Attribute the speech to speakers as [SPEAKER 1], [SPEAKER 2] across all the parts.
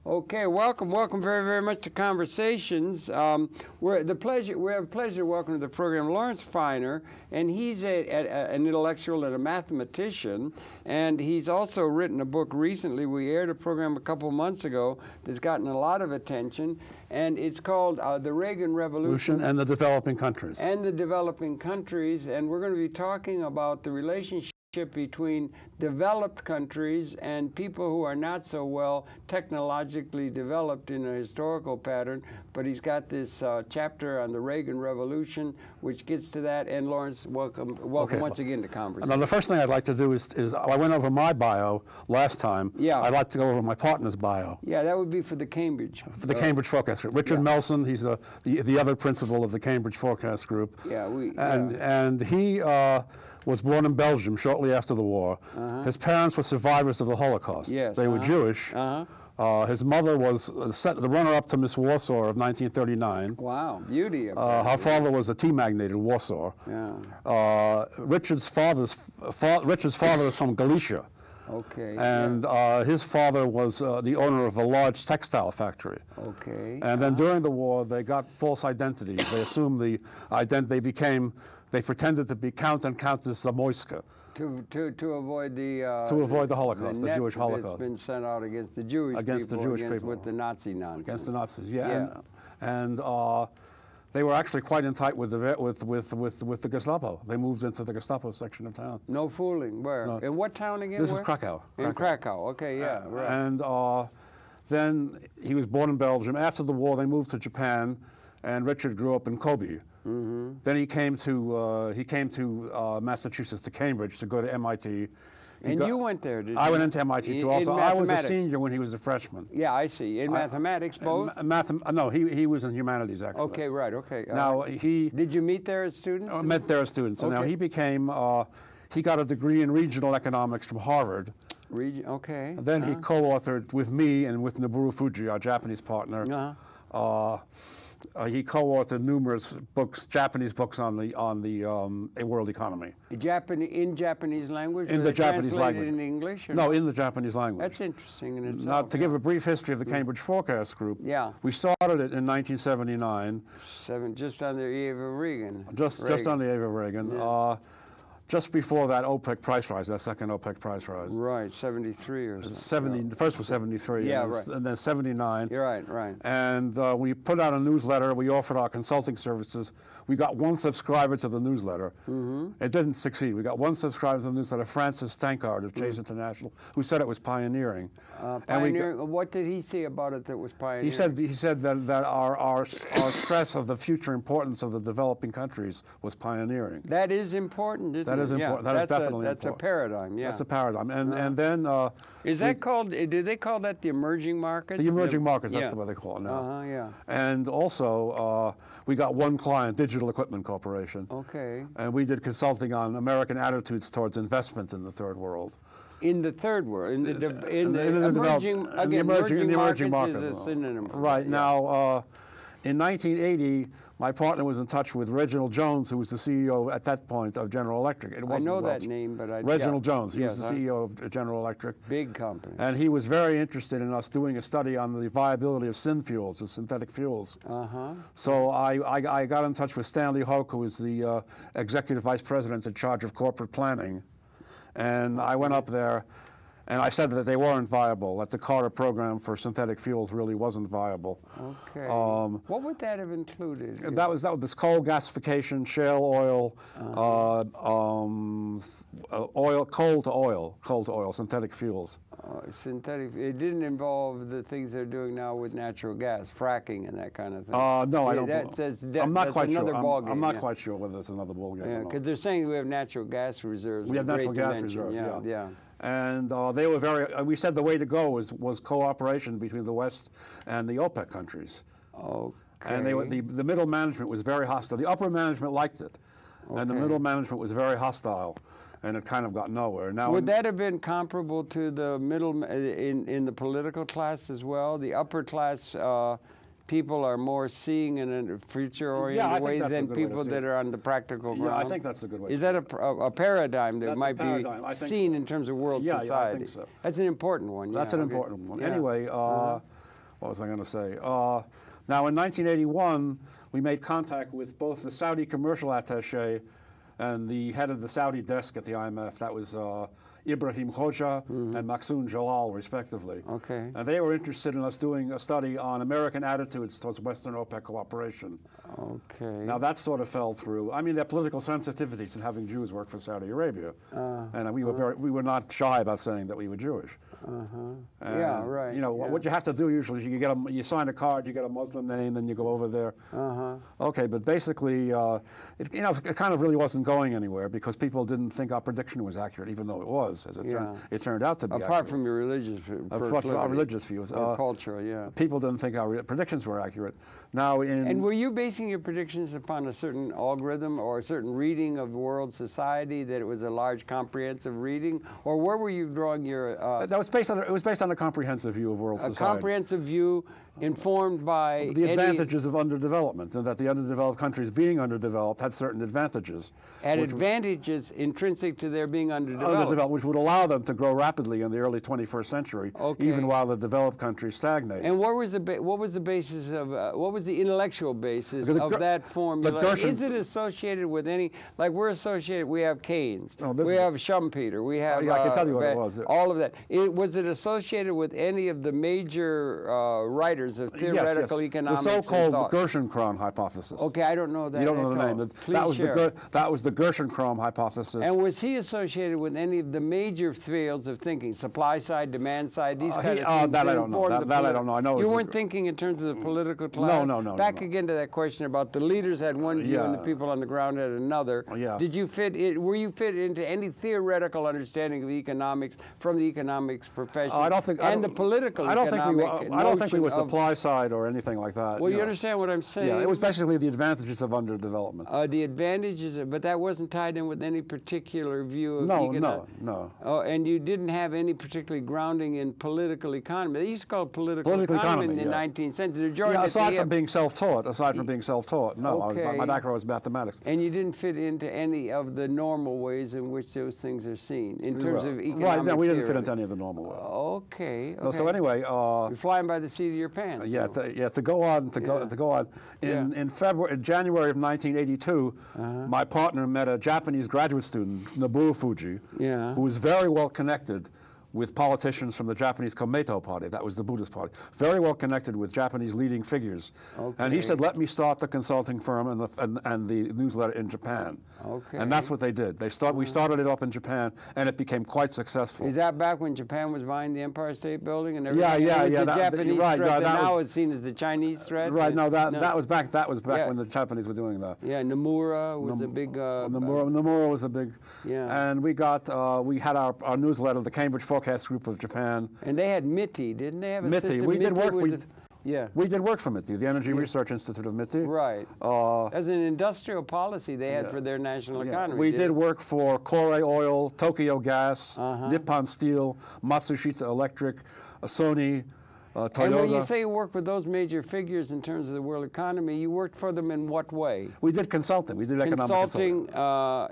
[SPEAKER 1] Okay, welcome very, very much to Conversations. We have a pleasure to welcome to the program Lawrence Feiner, and he's an intellectual and a mathematician, and he's also written a book recently. We aired a program a couple months ago that's gotten a lot of attention, and it's called The Reagan Revolution
[SPEAKER 2] and the Developing Countries.
[SPEAKER 1] And the Developing Countries, and we're going to be talking about the relationship between developed countries and people who are not so well technologically developed in a historical pattern. But he's got this chapter on the Reagan Revolution, which gets to that. And Lawrence, welcome once again to Conversation.
[SPEAKER 2] Now, the first thing I'd like to do is I went over my bio last time.
[SPEAKER 1] Yeah.
[SPEAKER 2] I'd like to go over my partner's bio.
[SPEAKER 1] Yeah, that would be for the Cambridge.
[SPEAKER 2] For the Cambridge Forecast Group. Richard Melson, he's the other principal of the Cambridge Forecast Group.
[SPEAKER 1] Yeah,
[SPEAKER 2] and he was born in Belgium shortly after the war. His parents were survivors of the Holocaust.
[SPEAKER 1] Yes.
[SPEAKER 2] They were Jewish. His mother was the runner-up to Miss Warsaw of 1939.
[SPEAKER 1] Wow, beauty.
[SPEAKER 2] Her father was a tea magnate in Warsaw.
[SPEAKER 1] Yeah.
[SPEAKER 2] Richard's father is from Galicia.
[SPEAKER 1] Okay.
[SPEAKER 2] And his father was the owner of a large textile factory.
[SPEAKER 1] Okay.
[SPEAKER 2] And then during the war, they got false identities. They assumed the identity. They pretended to be Count and Countess Zamoyska.
[SPEAKER 1] To avoid the
[SPEAKER 2] Holocaust, the Jewish Holocaust.
[SPEAKER 1] That's been sent out against the Jewish people. With the Nazi nonsense.
[SPEAKER 2] Against the Nazis, yeah. And they were actually quite in tight with the Gestapo. They moved into the Gestapo section of town.
[SPEAKER 1] No fooling. Where? No. In what town again?
[SPEAKER 2] This is Krakow.
[SPEAKER 1] In Krakow. Okay, yeah. Right.
[SPEAKER 2] And then he was born in Belgium. After the war, they moved to Japan, and Richard grew up in Kobe. Then he came to Massachusetts, to Cambridge, to go to MIT.
[SPEAKER 1] You went there, did you?
[SPEAKER 2] I went into MIT too. Also, I was a senior when he was a freshman.
[SPEAKER 1] Yeah, I see. In mathematics, both.
[SPEAKER 2] No, he was in humanities actually.
[SPEAKER 1] Okay, right. Okay.
[SPEAKER 2] Now
[SPEAKER 1] Did you meet there as students?
[SPEAKER 2] I met there as students. Okay. And now he became. He got a degree in regional economics from Harvard.
[SPEAKER 1] Okay.
[SPEAKER 2] And then he co-authored with me and with Noboru Fuji, our Japanese partner. He co-authored numerous books, Japanese books on the world economy.
[SPEAKER 1] In Japanese language?
[SPEAKER 2] In the Japanese language.
[SPEAKER 1] In English?
[SPEAKER 2] No, in the Japanese language.
[SPEAKER 1] That's interesting in itself.
[SPEAKER 2] Now, to give a brief history of the Cambridge Forecast Group, we started it in 1979.
[SPEAKER 1] Just under Eva Reagan.
[SPEAKER 2] Just under Eva Reagan. Yeah. Just before that OPEC price rise, that second OPEC price rise.
[SPEAKER 1] Right, 73 or something.
[SPEAKER 2] The first was 73, and then 79.
[SPEAKER 1] You're right.
[SPEAKER 2] And we put out a newsletter. We offered our consulting services. We got one subscriber to the newsletter. It didn't succeed. We got one subscriber to the newsletter, Francis Tankard of Chase International, who said it was pioneering.
[SPEAKER 1] Pioneering. What did he say about it that was pioneering?
[SPEAKER 2] He said that our stress of the future importance of the developing countries was pioneering.
[SPEAKER 1] That is important, isn't it?
[SPEAKER 2] That is important. That is definitely important.
[SPEAKER 1] That's a paradigm, yeah.
[SPEAKER 2] That's a paradigm. And then...
[SPEAKER 1] is that called, do they call that the emerging markets?
[SPEAKER 2] The emerging markets, that's what they call it now.
[SPEAKER 1] Yeah.
[SPEAKER 2] And also, we got one client, Digital Equipment Corporation.
[SPEAKER 1] Okay.
[SPEAKER 2] And we did consulting on American attitudes towards investment in the third world.
[SPEAKER 1] In the third world, in the emerging markets is a synonym.
[SPEAKER 2] Right. Now, in 1980, my partner was in touch with Reginald Jones, who was the CEO at that point of General Electric.
[SPEAKER 1] I know that name, but
[SPEAKER 2] Reginald Jones. He was the CEO of General Electric.
[SPEAKER 1] Big company.
[SPEAKER 2] And he was very interested in us doing a study on the viability of synfuels, of synthetic fuels. So I got in touch with Stanley Hoke, who is the executive vice president in charge of corporate planning. And I went up there, and I said that they weren't viable, that the Carter program for synthetic fuels really wasn't viable.
[SPEAKER 1] Okay. What would that have included?
[SPEAKER 2] That was this coal gasification, shale oil, coal to oil, synthetic fuels.
[SPEAKER 1] Synthetic. It didn't involve the things they're doing now with natural gas, fracking and that kind of thing.
[SPEAKER 2] No, I don't. I'm not quite sure. I'm not
[SPEAKER 1] yeah.
[SPEAKER 2] quite sure whether it's another ballgame.
[SPEAKER 1] Yeah, because they're saying we have natural gas reserves.
[SPEAKER 2] We have natural gas reserves.
[SPEAKER 1] Yeah.
[SPEAKER 2] And they were very. We said the way to go was cooperation between the West and the OPEC countries.
[SPEAKER 1] Okay.
[SPEAKER 2] And the middle management was very hostile. The upper management liked it, and the middle management was very hostile. And it kind of got nowhere. Now,
[SPEAKER 1] would that have been comparable to the middle in the political class as well? The upper class people are more seeing in a future-oriented way than people that are on the practical ground?
[SPEAKER 2] Yeah, I think that's a good way.
[SPEAKER 1] Is that a paradigm that might be seen in terms of world society?
[SPEAKER 2] Yeah, I think so.
[SPEAKER 1] That's an important one.
[SPEAKER 2] That's an important one.
[SPEAKER 1] Yeah.
[SPEAKER 2] Anyway, what was I going to say? Now, in 1981, we made contact with both the Saudi commercial attaché and the head of the Saudi desk at the IMF. That was Ibrahim Khoja and Maksoon Jalal, respectively.
[SPEAKER 1] Okay.
[SPEAKER 2] And they were interested in us doing a study on American attitudes towards Western OPEC cooperation.
[SPEAKER 1] Okay.
[SPEAKER 2] Now, that sort of fell through. I mean, there are political sensitivities in having Jews work for Saudi Arabia. And we were not shy about saying that we were Jewish.
[SPEAKER 1] Yeah, right.
[SPEAKER 2] You know, what you have to do usually is you sign a card, you get a Muslim name, then you go over there. Okay, but basically, it kind of really wasn't going anywhere because people didn't think our prediction was accurate, even though it was, as it turned out to be
[SPEAKER 1] Apart
[SPEAKER 2] accurate.
[SPEAKER 1] from your religious
[SPEAKER 2] our religious views.
[SPEAKER 1] Or cultural, yeah.
[SPEAKER 2] People didn't think our predictions were accurate. Now,
[SPEAKER 1] and were you basing your predictions upon a certain algorithm or a certain reading of world society, that it was a large comprehensive reading, or where were you drawing your...
[SPEAKER 2] That was it was based on a comprehensive view of world society.
[SPEAKER 1] A comprehensive view informed by
[SPEAKER 2] the advantages of underdevelopment, and that the underdeveloped countries being underdeveloped had certain advantages.
[SPEAKER 1] And advantages intrinsic to their being underdeveloped.
[SPEAKER 2] Which would allow them to grow rapidly in the early 21st century, even while the developed countries stagnate.
[SPEAKER 1] And what was the basis of what was the intellectual basis of that formula? Is it associated with any, like we're associated? We have Keynes, we have Schumpeter, we have.
[SPEAKER 2] I can tell you what it was.
[SPEAKER 1] All of that. Was it associated with any of the major writers of theoretical economics?
[SPEAKER 2] The so-called Gerschenkron hypothesis.
[SPEAKER 1] Okay, I don't know that.
[SPEAKER 2] You don't know the name. That was the Gerschenkron hypothesis.
[SPEAKER 1] And was he associated with any of the major fields of thinking? Supply side, demand side, these kind of things?
[SPEAKER 2] That I don't know. That I don't know. I know
[SPEAKER 1] you weren't thinking in terms of the political class?
[SPEAKER 2] No.
[SPEAKER 1] Back again to that question about the leaders had one view and the people on the ground had another. Did you fit in? Were you fit into any theoretical understanding of economics from the economics profession?
[SPEAKER 2] I don't think.
[SPEAKER 1] And the political.
[SPEAKER 2] I don't think we were supply side or anything like that.
[SPEAKER 1] Well, you understand what I'm saying?
[SPEAKER 2] Yeah, it was basically the advantages of underdevelopment.
[SPEAKER 1] The advantages, but that wasn't tied in with any particular view of economics.
[SPEAKER 2] No.
[SPEAKER 1] Oh, and you didn't have any particular grounding in political economy. They used to call it political economy in the 19th century.
[SPEAKER 2] Aside from being self-taught, no.
[SPEAKER 1] Okay.
[SPEAKER 2] My background was mathematics.
[SPEAKER 1] And you didn't fit into any of the normal ways in which those things are seen in terms of economic
[SPEAKER 2] Right, no, we didn't fit
[SPEAKER 1] theory.
[SPEAKER 2] into any of the normal ways.
[SPEAKER 1] Okay.
[SPEAKER 2] So anyway,
[SPEAKER 1] you're flying by the seat of your pants.
[SPEAKER 2] To go on. In January of 1982, my partner met a Japanese graduate student, Nobuo Fuji, who was very well connected with politicians from the Japanese Komeito party. That was the Buddhist party. Very well connected with Japanese leading figures. And he said, let me start the consulting firm and the newsletter in Japan. And that's what they did. We started it up in Japan, and it became quite successful.
[SPEAKER 1] Is that back when Japan was buying the Empire State Building and everything?
[SPEAKER 2] The
[SPEAKER 1] Japanese threat that now is seen as the Chinese threat?
[SPEAKER 2] Right, that was back when the Japanese were doing that.
[SPEAKER 1] Yeah, Nomura was a big...
[SPEAKER 2] Nomura was a big... And we had our newsletter, the Cambridge Forecast Group of Japan.
[SPEAKER 1] And they had MITI, didn't they have a
[SPEAKER 2] MITI.
[SPEAKER 1] system?
[SPEAKER 2] We did work.
[SPEAKER 1] We
[SPEAKER 2] did work for MITI, the Energy Research Institute of MITI.
[SPEAKER 1] Right. As an industrial policy they had for their national economy.
[SPEAKER 2] We did work for Korea Oil, Tokyo Gas, Nippon Steel, Matsushita Electric, Sony, Toyota.
[SPEAKER 1] And when you say you work with those major figures in terms of the world economy, you worked for them in what way?
[SPEAKER 2] We did consulting. We did economic consulting.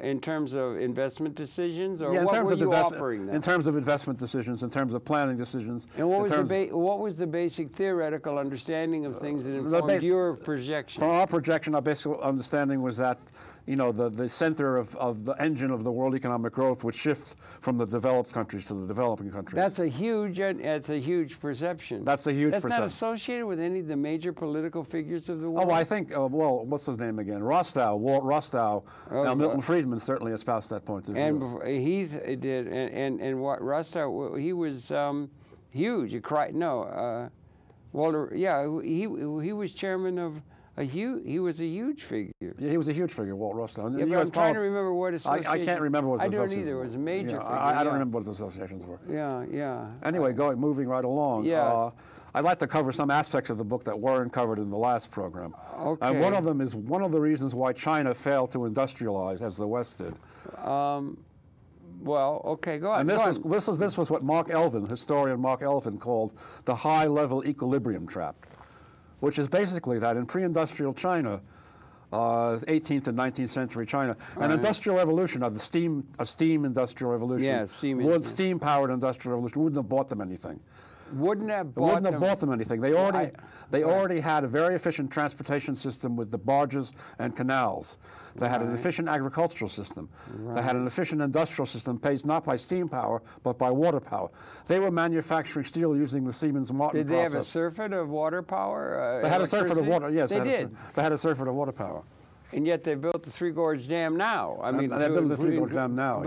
[SPEAKER 1] In terms of investment decisions, or
[SPEAKER 2] what
[SPEAKER 1] were you offering them?
[SPEAKER 2] In terms of investment decisions, in terms of planning decisions.
[SPEAKER 1] And what was the basic theoretical understanding of things that informed your projection?
[SPEAKER 2] For our projection, our basic understanding was that the center of the engine of the world economic growth would shift from the developed countries to the developing countries.
[SPEAKER 1] That's a huge perception.
[SPEAKER 2] That's a huge perception.
[SPEAKER 1] That's not associated with any of the major political figures of the world?
[SPEAKER 2] I think, what's his name again? Walt Rostow. Now, Milton Friedman certainly espoused that point of view.
[SPEAKER 1] And he did, and what Rostow, he was huge. Walter, he was chairman of he was a huge figure.
[SPEAKER 2] Yeah, he was a huge figure, Walt Rostow.
[SPEAKER 1] Yeah, but I'm trying to remember what association.
[SPEAKER 2] I can't remember what his associations
[SPEAKER 1] were. I don't either. It was a major figure.
[SPEAKER 2] I don't remember what his associations were.
[SPEAKER 1] Yeah.
[SPEAKER 2] Anyway, moving right along.
[SPEAKER 1] Yes.
[SPEAKER 2] I'd like to cover some aspects of the book that weren't covered in the last program.
[SPEAKER 1] Okay.
[SPEAKER 2] And one of them is one of the reasons why China failed to industrialize as the West did.
[SPEAKER 1] Well, okay, go on.
[SPEAKER 2] And this was what historian Mark Elvin called the high-level equilibrium trap, which is basically that in pre-industrial China, 18th and 19th century China, an industrial revolution, a steam industrial revolution, steam-powered industrial revolution wouldn't have bought them anything.
[SPEAKER 1] Wouldn't have
[SPEAKER 2] It
[SPEAKER 1] bought
[SPEAKER 2] wouldn't
[SPEAKER 1] them.
[SPEAKER 2] have bought them anything. They already had a very efficient transportation system with the barges and canals. They had an efficient agricultural system. They had an efficient industrial system based not by steam power, but by water power. They were manufacturing steel using the Siemens Martin
[SPEAKER 1] Did they
[SPEAKER 2] process.
[SPEAKER 1] have a surfeit of water power?
[SPEAKER 2] They had a surfeit of water, yes.
[SPEAKER 1] They did.
[SPEAKER 2] They had a surfeit of water power.
[SPEAKER 1] And yet they built the Three Gorge Dam now. I mean,
[SPEAKER 2] they're building the Three Gorge Dam now.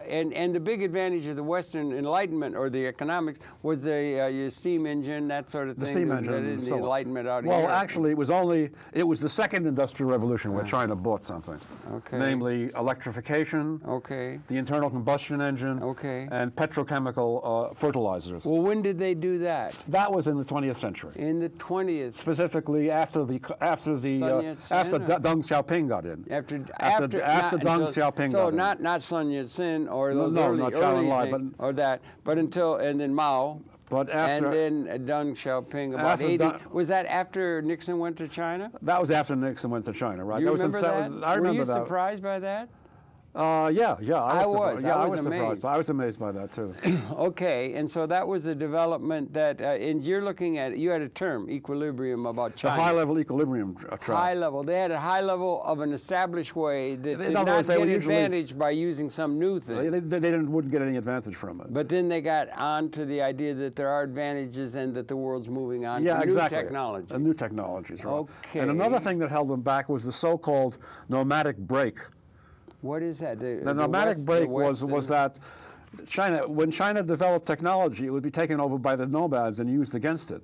[SPEAKER 1] And the big advantage of the Western Enlightenment or the economics was the your steam engine, that sort of thing.
[SPEAKER 2] The steam engine.
[SPEAKER 1] That is the Enlightenment out of
[SPEAKER 2] Well,
[SPEAKER 1] Europe.
[SPEAKER 2] actually, it was the second industrial revolution where China bought something.
[SPEAKER 1] Okay.
[SPEAKER 2] Namely, electrification.
[SPEAKER 1] Okay.
[SPEAKER 2] The internal combustion engine.
[SPEAKER 1] Okay.
[SPEAKER 2] And petrochemical fertilizers.
[SPEAKER 1] Well, when did they do that?
[SPEAKER 2] That was in the 20th century.
[SPEAKER 1] In the 20th.
[SPEAKER 2] Specifically after Deng Xiaoping got in.
[SPEAKER 1] After
[SPEAKER 2] Deng Xiaoping got in.
[SPEAKER 1] So not Sun Yat-sen or those
[SPEAKER 2] No,
[SPEAKER 1] early
[SPEAKER 2] not China
[SPEAKER 1] things,
[SPEAKER 2] Lai,
[SPEAKER 1] or that, but until, and then Mao.
[SPEAKER 2] But after,
[SPEAKER 1] and then Deng Xiaoping, about 80. Was that after Nixon went to China?
[SPEAKER 2] That was after Nixon went to China, right?
[SPEAKER 1] Do you remember that?
[SPEAKER 2] I remember that.
[SPEAKER 1] Were you surprised by that?
[SPEAKER 2] Yeah, I was
[SPEAKER 1] amazed.
[SPEAKER 2] surprised, but I was amazed by that too.
[SPEAKER 1] Okay, and so that was a development that, and you're looking at, you had a term, equilibrium, about China.
[SPEAKER 2] The high-level equilibrium track.
[SPEAKER 1] High level. They had a high level of an established way that did not
[SPEAKER 2] words,
[SPEAKER 1] get advantage by using some new thing.
[SPEAKER 2] They wouldn't get any advantage from it.
[SPEAKER 1] But then they got on to the idea that there are advantages and that the world's moving on to new technology.
[SPEAKER 2] New technologies, right.
[SPEAKER 1] Okay.
[SPEAKER 2] And another thing that held them back was the so-called nomadic break.
[SPEAKER 1] What is that?
[SPEAKER 2] The nomadic break was that when China developed technology, it would be taken over by the nomads and used against it.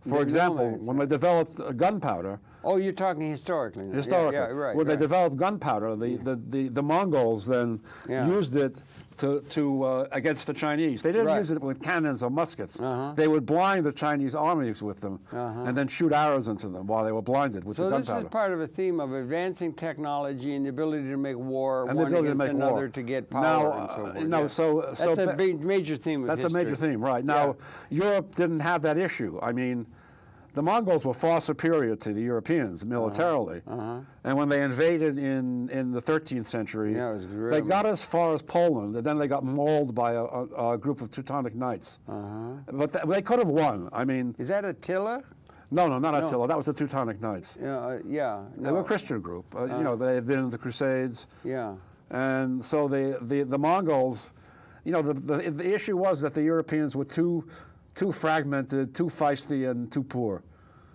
[SPEAKER 2] For example, when they developed gunpowder.
[SPEAKER 1] Oh, you're talking historically now.
[SPEAKER 2] Historically.
[SPEAKER 1] Yeah, right.
[SPEAKER 2] When they developed gunpowder, the Mongols then used it to against the Chinese. They didn't use it with cannons or muskets. They would blind the Chinese armies with them and then shoot arrows into them while they were blinded with the gunpowder.
[SPEAKER 1] So this is part of a theme of advancing technology and the ability to make war one against another to get power and so forth. That's a major theme of history.
[SPEAKER 2] That's a major theme, right. Now, Europe didn't have that issue. I mean, the Mongols were far superior to the Europeans militarily. And when they invaded in the 13th century, they got as far as Poland, and then they got mauled by a group of Teutonic knights. But they could have won. I mean,
[SPEAKER 1] is that Attila?
[SPEAKER 2] No, not Attila. That was the Teutonic Knights. They were a Christian group. You know, they had been in the Crusades. And so the Mongols, you know, the issue was that the Europeans were too fragmented, too feisty, and too poor.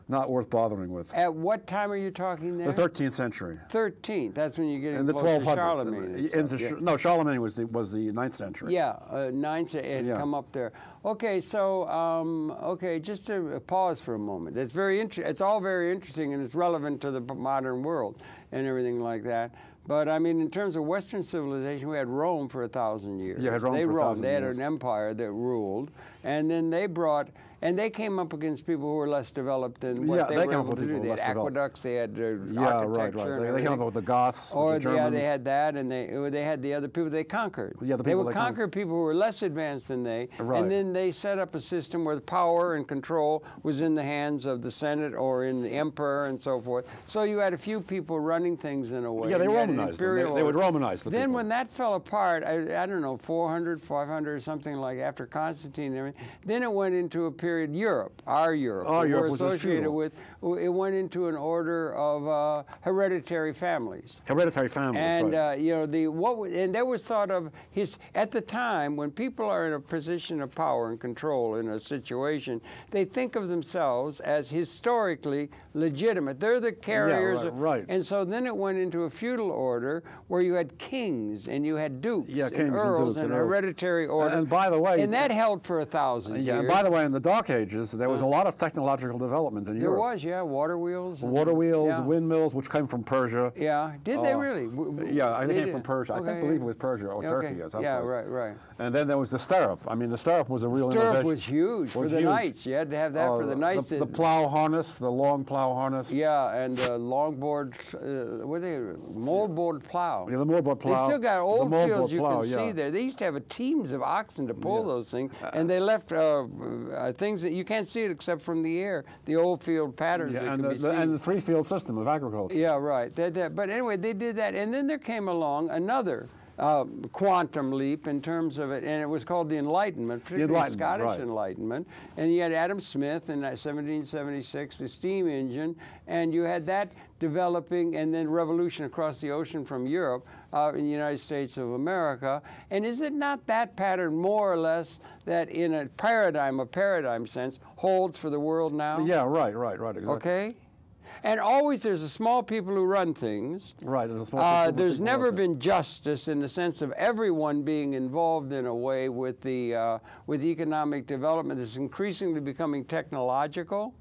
[SPEAKER 2] Not worth bothering with.
[SPEAKER 1] At what time are you talking there?
[SPEAKER 2] The 13th century.
[SPEAKER 1] 13th. That's when you get
[SPEAKER 2] in the 1200s.
[SPEAKER 1] Charlemagne.
[SPEAKER 2] No, Charlemagne was the 9th century.
[SPEAKER 1] Yeah, 9th. It had come up there. Okay, so just to pause for a moment. It's very It's all very interesting and it's relevant to the modern world and everything like that. But I mean, in terms of Western civilization, we had Rome for 1,000 years.
[SPEAKER 2] Yeah, Rome for 1,000 years.
[SPEAKER 1] They had an empire that ruled, and then they brought. And they came up against people who were less developed than what they were able to do. They had aqueducts, they had architecture.
[SPEAKER 2] Right. They came up with the Goths,
[SPEAKER 1] or
[SPEAKER 2] the Germans.
[SPEAKER 1] They had that, and they had the other people they conquered. They would conquer people who were less advanced than they, and then they set up a system where the power and control was in the hands of the Senate or in the emperor and so forth. So you had a few people running things in a way.
[SPEAKER 2] Yeah, they Romanized them. They would Romanize the people.
[SPEAKER 1] Then when that fell apart, I don't know, 400, 500 or something like after Constantine and everything, then it went into a period, our Europe, we're associated with, it went into an order of hereditary families.
[SPEAKER 2] Hereditary families,
[SPEAKER 1] and you know, and there was thought of at the time when people are in a position of power and control in a situation, they think of themselves as historically legitimate. They're the carriers. And so then it went into a feudal order where you had kings and you had dukes and earls and hereditary order.
[SPEAKER 2] And by the way,
[SPEAKER 1] and that held for 1,000 years.
[SPEAKER 2] And by the way, in the Dark Ages, there was a lot of technological development in Europe.
[SPEAKER 1] There was, water wheels.
[SPEAKER 2] Windmills, which came from Persia.
[SPEAKER 1] Yeah, did they really?
[SPEAKER 2] Yeah, I think it came from Persia. I can't believe it was Persia or Turkey or something.
[SPEAKER 1] Yeah, right.
[SPEAKER 2] And then there was the stirrup. I mean, the stirrup was a real innovation.
[SPEAKER 1] The stirrup was huge for the knights. You had to have that for the knights.
[SPEAKER 2] The plow harness, the long plow harness.
[SPEAKER 1] Yeah, and longboard, what are they? Moldboard plow.
[SPEAKER 2] Yeah, the moldboard plow.
[SPEAKER 1] They still got old fields you can see there. They used to have teams of oxen to pull those things, and they left things that you can't see it except from the air, the old field patterns that can be seen.
[SPEAKER 2] And the three-field system of agriculture.
[SPEAKER 1] Yeah, right. But anyway, they did that. And then there came along another quantum leap in terms of it, and it was called the Enlightenment, particularly the Scottish Enlightenment. And you had Adam Smith in 1776, the steam engine, and you had that developing, and then revolution across the ocean from Europe in the United States of America. And is it not that pattern, more or less, that in a paradigm sense, holds for the world now?
[SPEAKER 2] Yeah, right, exactly.
[SPEAKER 1] Okay? And always there's a small people who run things.
[SPEAKER 2] Right, there's a small people.
[SPEAKER 1] There's never been justice in the sense of everyone being involved in a way with the economic development that's increasingly becoming technological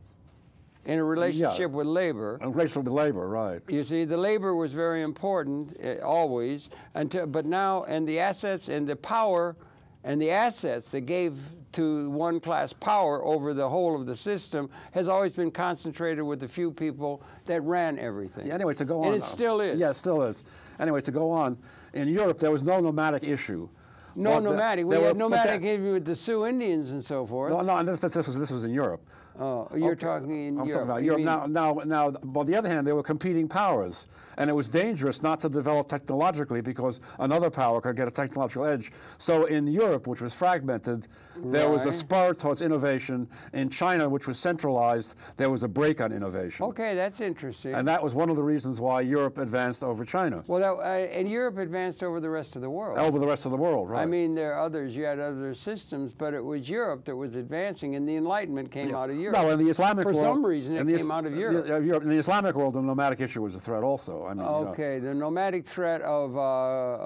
[SPEAKER 1] in a relationship with labor.
[SPEAKER 2] A relationship with labor, right.
[SPEAKER 1] You see, the labor was very important always, but now, and the assets and the power and the assets that gave to one class power over the whole of the system has always been concentrated with the few people that ran everything.
[SPEAKER 2] Yeah, anyway, to go on.
[SPEAKER 1] And it still is.
[SPEAKER 2] Yeah, it still is. Anyway, to go on, in Europe there was no nomadic issue.
[SPEAKER 1] No nomadic. We had nomadic with the Sioux Indians and so forth.
[SPEAKER 2] No, and this was in Europe.
[SPEAKER 1] Oh, you're talking in Europe.
[SPEAKER 2] I'm talking about Europe. Now, on the other hand, there were competing powers, and it was dangerous not to develop technologically because another power could get a technological edge. So in Europe, which was fragmented, there was a spur towards innovation. In China, which was centralized, there was a break on innovation.
[SPEAKER 1] Okay, that's interesting.
[SPEAKER 2] And that was one of the reasons why Europe advanced over China.
[SPEAKER 1] Well, and Europe advanced over the rest of the world.
[SPEAKER 2] Over the rest of the world, right.
[SPEAKER 1] I mean, there are others, you had other systems, but it was Europe that was advancing, and the Enlightenment came out of Europe.
[SPEAKER 2] No, in the Islamic world,
[SPEAKER 1] for some reason, it came out of Europe.
[SPEAKER 2] In the Islamic world, the nomadic issue was a threat also. I mean,
[SPEAKER 1] okay, the nomadic threat of...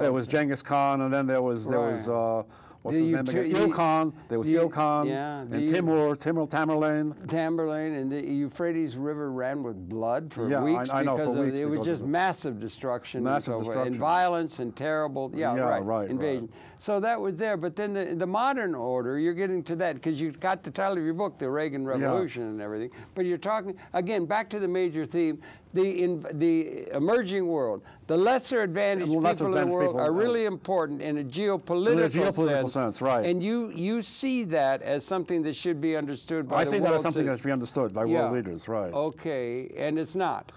[SPEAKER 2] there was Genghis Khan, and then there was what's his name again? Ilkhan. There was Ilkhan.
[SPEAKER 1] Yeah.
[SPEAKER 2] And Tamerlane.
[SPEAKER 1] Tamerlane, and the Euphrates River ran with blood for weeks.
[SPEAKER 2] I know,
[SPEAKER 1] because
[SPEAKER 2] for weeks.
[SPEAKER 1] It was just massive destruction.
[SPEAKER 2] Massive destruction.
[SPEAKER 1] And violence and terrible, invasion.
[SPEAKER 2] Right.
[SPEAKER 1] So that was there. But then the modern order, you're getting to that, because you've got the title of your book, The Reagan Revolution and everything. But you're talking, again, back to the major theme, the emerging world, the lesser advantaged people in the world are really important in a geopolitical
[SPEAKER 2] sense, right.
[SPEAKER 1] And you see that as something that should be understood by the world.
[SPEAKER 2] I see that as something that should be understood by world leaders, right.
[SPEAKER 1] Okay, and it's not.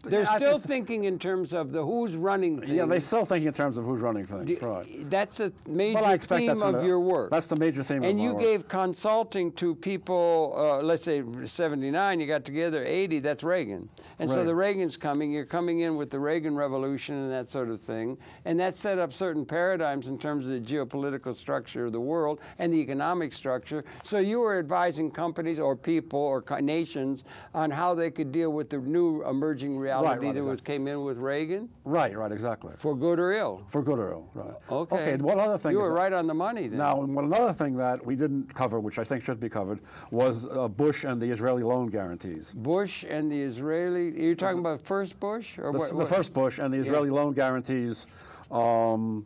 [SPEAKER 1] They're still thinking in terms of who's running things.
[SPEAKER 2] Yeah, they're still thinking in terms of who's running things, right.
[SPEAKER 1] That's a major theme of your work.
[SPEAKER 2] That's the major theme of my work.
[SPEAKER 1] And you gave consulting to people, let's say 79, you got together, 80, that's Reagan. And so the Reagan's coming, you're coming in with the Reagan Revolution and that sort of thing. And that set up certain paradigms in terms of the geopolitical structure of the world and the economic structure. So you were advising companies or people or nations on how they could deal with the new emerging reality that came in with Reagan?
[SPEAKER 2] Right, exactly.
[SPEAKER 1] For good or ill?
[SPEAKER 2] For good or ill, right.
[SPEAKER 1] Okay.
[SPEAKER 2] And one other thing
[SPEAKER 1] you were right on the money then.
[SPEAKER 2] Now, another thing that we didn't cover, which I think should be covered, was Bush and the Israeli loan guarantees.
[SPEAKER 1] Bush and the Israeli, you're talking about first Bush? Or
[SPEAKER 2] the first Bush and the Israeli loan guarantees. Well,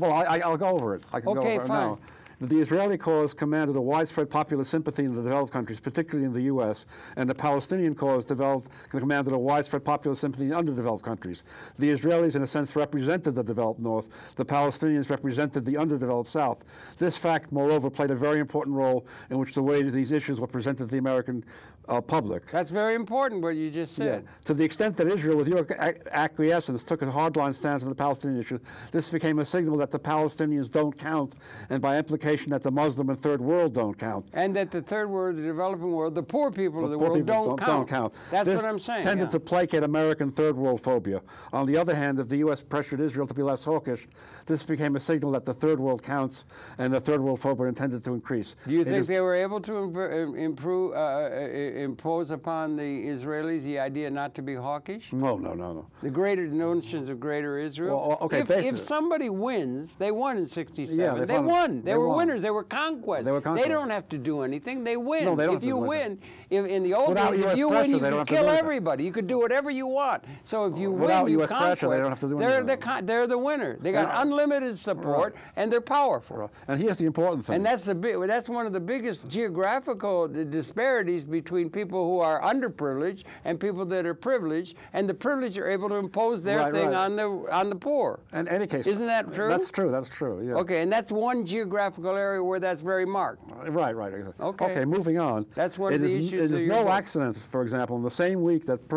[SPEAKER 2] I'll go over it. I can go over it now. The Israeli cause commanded a widespread popular sympathy in the developed countries, particularly in the U.S., and the Palestinian cause commanded a widespread popular sympathy in underdeveloped countries. The Israelis, in a sense, represented the developed North. The Palestinians represented the underdeveloped South. This fact, moreover, played a very important role in which the way these issues were presented to the American public.
[SPEAKER 1] That's very important, what you just said.
[SPEAKER 2] Yeah. To the extent that Israel, with your acquiescence, took a hardline stance on the Palestinian issue, this became a signal that the Palestinians don't count, and by implication that the Muslim and Third World don't count.
[SPEAKER 1] And that the Third World, the developing world, the poor people of the world don't count. That's what I'm saying.
[SPEAKER 2] This tended to placate American Third World phobia. On the other hand, if the U.S. pressured Israel to be less hawkish, this became a signal that the Third World counts, and the Third World phobia intended to increase.
[SPEAKER 1] Do you think they were able to impose upon the Israelis the idea not to be hawkish?
[SPEAKER 2] No.
[SPEAKER 1] The notions of greater Israel?
[SPEAKER 2] Well, okay,
[SPEAKER 1] if somebody wins, they won in 67. Yeah, they won. They were winners. They were conquest. They don't have to do anything. They win.
[SPEAKER 2] No, they don't
[SPEAKER 1] if you win, in the old days, if you win, you could kill everybody. You could do whatever you want. So if you win, you conquest.
[SPEAKER 2] They don't have to do anything.
[SPEAKER 1] They're the winner. They got unlimited support, and they're powerful.
[SPEAKER 2] And here's the important thing.
[SPEAKER 1] And that's one of the biggest geographical disparities between people who are underprivileged and people that are privileged, and the privileged are able to impose their thing on the poor.
[SPEAKER 2] In any case,
[SPEAKER 1] isn't that true?
[SPEAKER 2] That's true. Yeah.
[SPEAKER 1] Okay, and that's one geographical geographical area where that's very marked.
[SPEAKER 2] Right.
[SPEAKER 1] Okay.
[SPEAKER 2] Okay, moving on.
[SPEAKER 1] That's one of the issues.
[SPEAKER 2] It is no accident, for example, in the same week that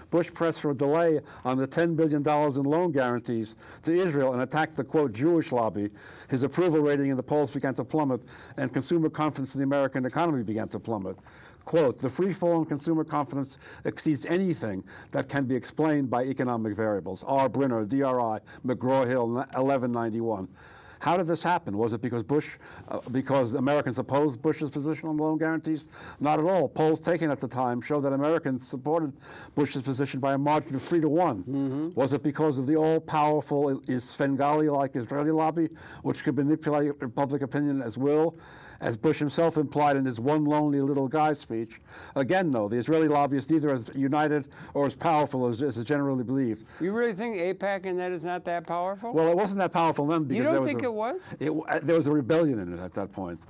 [SPEAKER 2] Bush pressed for a delay on the $10 billion in loan guarantees to Israel and attacked the, quote, Jewish lobby, his approval rating in the polls began to plummet and consumer confidence in the American economy began to plummet. Quote, the free fall in consumer confidence exceeds anything that can be explained by economic variables. R. Brinner, DRI, McGraw-Hill, 1191. How did this happen? Was it because because Americans opposed Bush's position on loan guarantees? Not at all. Polls taken at the time show that Americans supported Bush's position by a margin of 3-1. Mm-hmm. Was it because of the all-powerful Svengali-like Israeli lobby, which could manipulate public opinion as will? As Bush himself implied in his one lonely little guy speech. Again, no, the Israeli lobby is neither as united or as powerful as is generally believed.
[SPEAKER 1] You really think AIPAC and that is not that powerful?
[SPEAKER 2] Well, it wasn't that powerful then because
[SPEAKER 1] you don't think it was?
[SPEAKER 2] There was a rebellion in it at that point.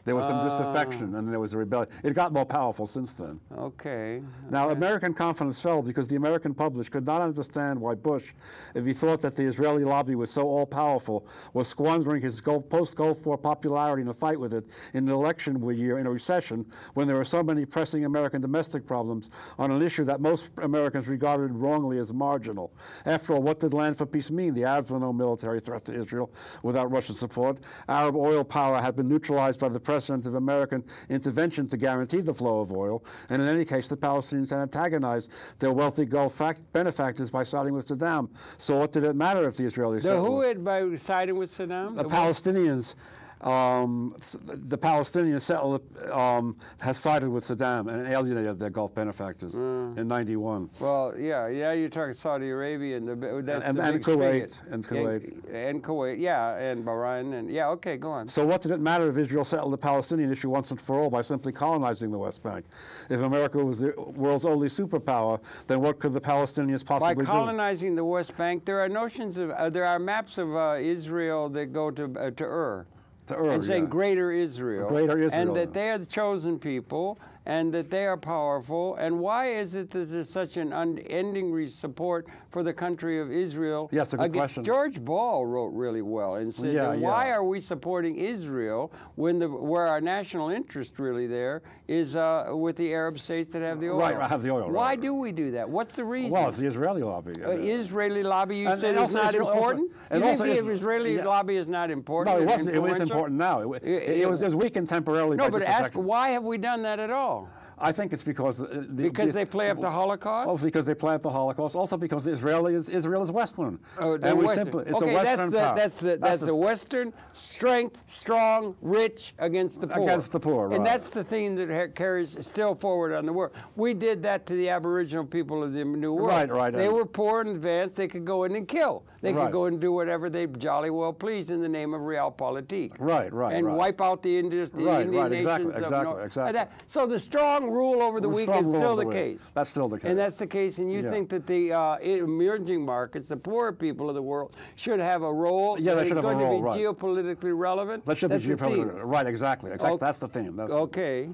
[SPEAKER 2] There was some disaffection, and there was a rebellion. It got more powerful since then.
[SPEAKER 1] Okay.
[SPEAKER 2] Now, American confidence fell because the American public could not understand why Bush, if he thought that the Israeli lobby was so all-powerful, was squandering his post-Gulf War popularity in a fight with it in an election year in a recession when there were so many pressing American domestic problems on an issue that most Americans regarded wrongly as marginal. After all, what did land for peace mean? The Arabs were no military threat to Israel without Russian support. Arab oil power had been neutralized by the precedent of American intervention to guarantee the flow of oil, and in any case, the Palestinians had antagonized their wealthy Gulf benefactors by siding with Saddam. So what did it matter if the Israelis settled?
[SPEAKER 1] Who had by siding with Saddam?
[SPEAKER 2] The Palestinians. The Palestinian settler has sided with Saddam and alienated their Gulf benefactors in '91.
[SPEAKER 1] Well, yeah, you're talking Saudi Arabia and
[SPEAKER 2] Kuwait and
[SPEAKER 1] Kuwait, yeah, and Bahrain, and yeah, okay, go on.
[SPEAKER 2] So what did it matter if Israel settled the Palestinian issue once and for all by simply colonizing the West Bank? If America was the world's only superpower, then what could the Palestinians possibly do?
[SPEAKER 1] By colonizing the West Bank, there are notions of there are maps of Israel that go to Ur. And saying Greater Israel.
[SPEAKER 2] Greater Israel.
[SPEAKER 1] And that they are the chosen people, and that they are powerful. And why is it that there's such an unending support for the country of Israel?
[SPEAKER 2] Yes, a good question.
[SPEAKER 1] George Ball wrote really well and said, why are we supporting Israel when where our national interest really there is with the Arab states that have the oil?
[SPEAKER 2] Right, have the oil.
[SPEAKER 1] Why do we do that? What's the reason?
[SPEAKER 2] Well, it's the Israeli lobby.
[SPEAKER 1] Israeli lobby, you said is not important? You think the Israeli lobby is not important?
[SPEAKER 2] No, it wasn't. It was important now. It was weakened temporarily.
[SPEAKER 1] No, but ask, why have we done that at all?
[SPEAKER 2] I think it's because
[SPEAKER 1] they play up the Holocaust.
[SPEAKER 2] Also because they play up the Holocaust. Also because Israel is Western.
[SPEAKER 1] And we simply
[SPEAKER 2] it's a Western power.
[SPEAKER 1] That's the Western strength, strong, rich against the poor.
[SPEAKER 2] Against the poor, right.
[SPEAKER 1] And that's the theme that carries still forward on the world. We did that to the Aboriginal people of the New World.
[SPEAKER 2] Right.
[SPEAKER 1] They were poor and advanced. They could go in and kill. They could go and do whatever they jolly well pleased in the name of realpolitik.
[SPEAKER 2] Right.
[SPEAKER 1] And wipe out the Indian nations.
[SPEAKER 2] Exactly.
[SPEAKER 1] So the strong rule over the weak is still the case.
[SPEAKER 2] That's still the case.
[SPEAKER 1] And that's the case. And you think that the emerging markets, the poorer people of the world, should have a role.
[SPEAKER 2] Yeah, they should have a role.
[SPEAKER 1] Going to be geopolitically relevant.
[SPEAKER 2] That should be geopolitically relevant. Right. Exactly. That's the theme.
[SPEAKER 1] Okay.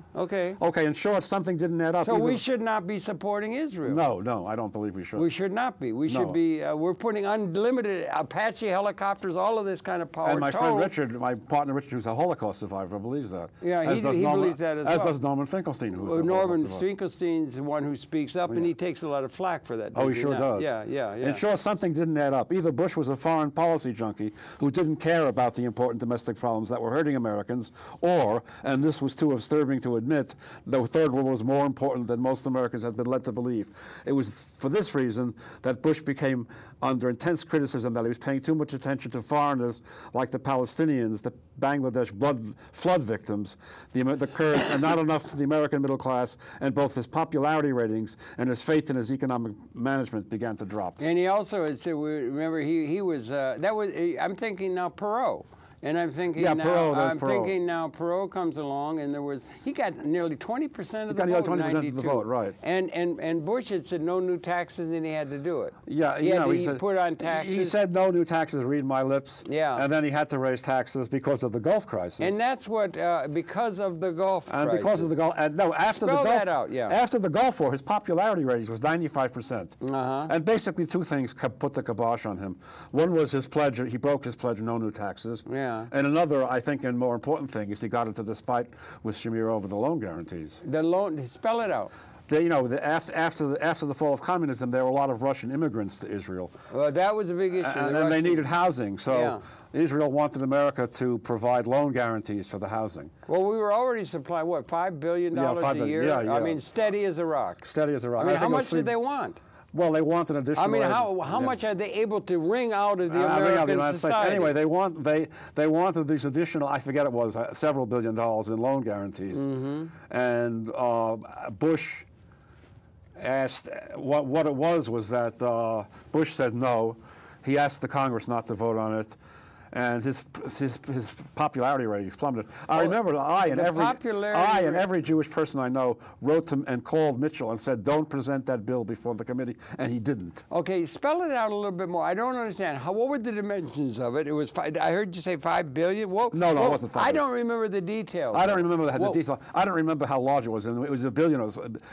[SPEAKER 2] In short, something didn't add up.
[SPEAKER 1] So we should not be supporting Israel.
[SPEAKER 2] No, I don't believe we should.
[SPEAKER 1] We should not be. We should be. We're putting unlimited Apache helicopters, all of this kind of power.
[SPEAKER 2] And my friend Richard, my partner Richard, who's a Holocaust survivor, believes that.
[SPEAKER 1] Yeah, he believes that as well.
[SPEAKER 2] As does Norman Finkelstein, who's
[SPEAKER 1] Norman Finkelstein's the one who speaks up, and he takes a lot of flack for that.
[SPEAKER 2] Oh, he sure does.
[SPEAKER 1] Yeah.
[SPEAKER 2] In short, something didn't add up. Either Bush was a foreign policy junkie who didn't care about the important domestic problems that were hurting Americans, or, and this was too disturbing to admit, the Third World was more important than most Americans had been led to believe. It was for this reason that Bush became under intense criticism that he was paying too much attention to foreigners like the Palestinians, the Bangladesh flood victims, the Kurds, and not enough to the American middle class, and both his popularity ratings and his faith in his economic management began to drop.
[SPEAKER 1] And he also had said, remember, he was, I'm thinking now Perot. And I'm thinking thinking now Perot comes along, and he got nearly 20% of the vote.
[SPEAKER 2] He got nearly 20% of the vote, right.
[SPEAKER 1] And Bush had said no new taxes, and he had to do it.
[SPEAKER 2] Yeah,
[SPEAKER 1] he put on taxes.
[SPEAKER 2] He said no new taxes, read my lips.
[SPEAKER 1] Yeah.
[SPEAKER 2] And then he had to raise taxes because of the Gulf crisis.
[SPEAKER 1] And that's what, because of the Gulf crisis.
[SPEAKER 2] And because of the Gulf, after the Gulf,
[SPEAKER 1] that out,
[SPEAKER 2] after the Gulf War, his popularity ratings was 95%.
[SPEAKER 1] Uh-huh.
[SPEAKER 2] And basically two things put the kibosh on him. One was his pledge, he broke his pledge, no new taxes.
[SPEAKER 1] Yeah. Yeah.
[SPEAKER 2] And another, I think, and more important thing is he got into this fight with Shamir over the loan guarantees.
[SPEAKER 1] The loan, spell it out.
[SPEAKER 2] They, you know, after the fall of communism, there were a lot of Russian immigrants to Israel.
[SPEAKER 1] Well, that was a big issue.
[SPEAKER 2] And they needed housing, so
[SPEAKER 1] Yeah.
[SPEAKER 2] Israel wanted America to provide loan guarantees for the housing.
[SPEAKER 1] Well, we were already supplying, what, $5 billion
[SPEAKER 2] Yeah, $5
[SPEAKER 1] a
[SPEAKER 2] billion.
[SPEAKER 1] year?
[SPEAKER 2] Yeah, yeah.
[SPEAKER 1] I mean, steady as a rock.
[SPEAKER 2] Steady as a rock.
[SPEAKER 1] I mean, how
[SPEAKER 2] think it
[SPEAKER 1] much
[SPEAKER 2] was
[SPEAKER 1] did they want?
[SPEAKER 2] Well, they want an additional.
[SPEAKER 1] I mean, how much are they able to wring out of the American
[SPEAKER 2] United States.
[SPEAKER 1] society?
[SPEAKER 2] Anyway, they wanted these additional, I forget it was, several $billion in loan guarantees.
[SPEAKER 1] Mm-hmm.
[SPEAKER 2] And Bush asked, what it was that Bush said no. He asked the Congress not to vote on it. And his popularity ratings plummeted. I remember I and every Jewish person I know wrote to him and called Mitchell and said, "Don't present that bill before the committee," and he didn't.
[SPEAKER 1] Okay, spell it out a little bit more. I don't understand. What were the dimensions of it? It was I heard you say $5 billion. Whoa,
[SPEAKER 2] no, it wasn't $5 billion.
[SPEAKER 1] I don't remember the details.
[SPEAKER 2] I don't remember the details. I don't remember how large it was. And it was a billion.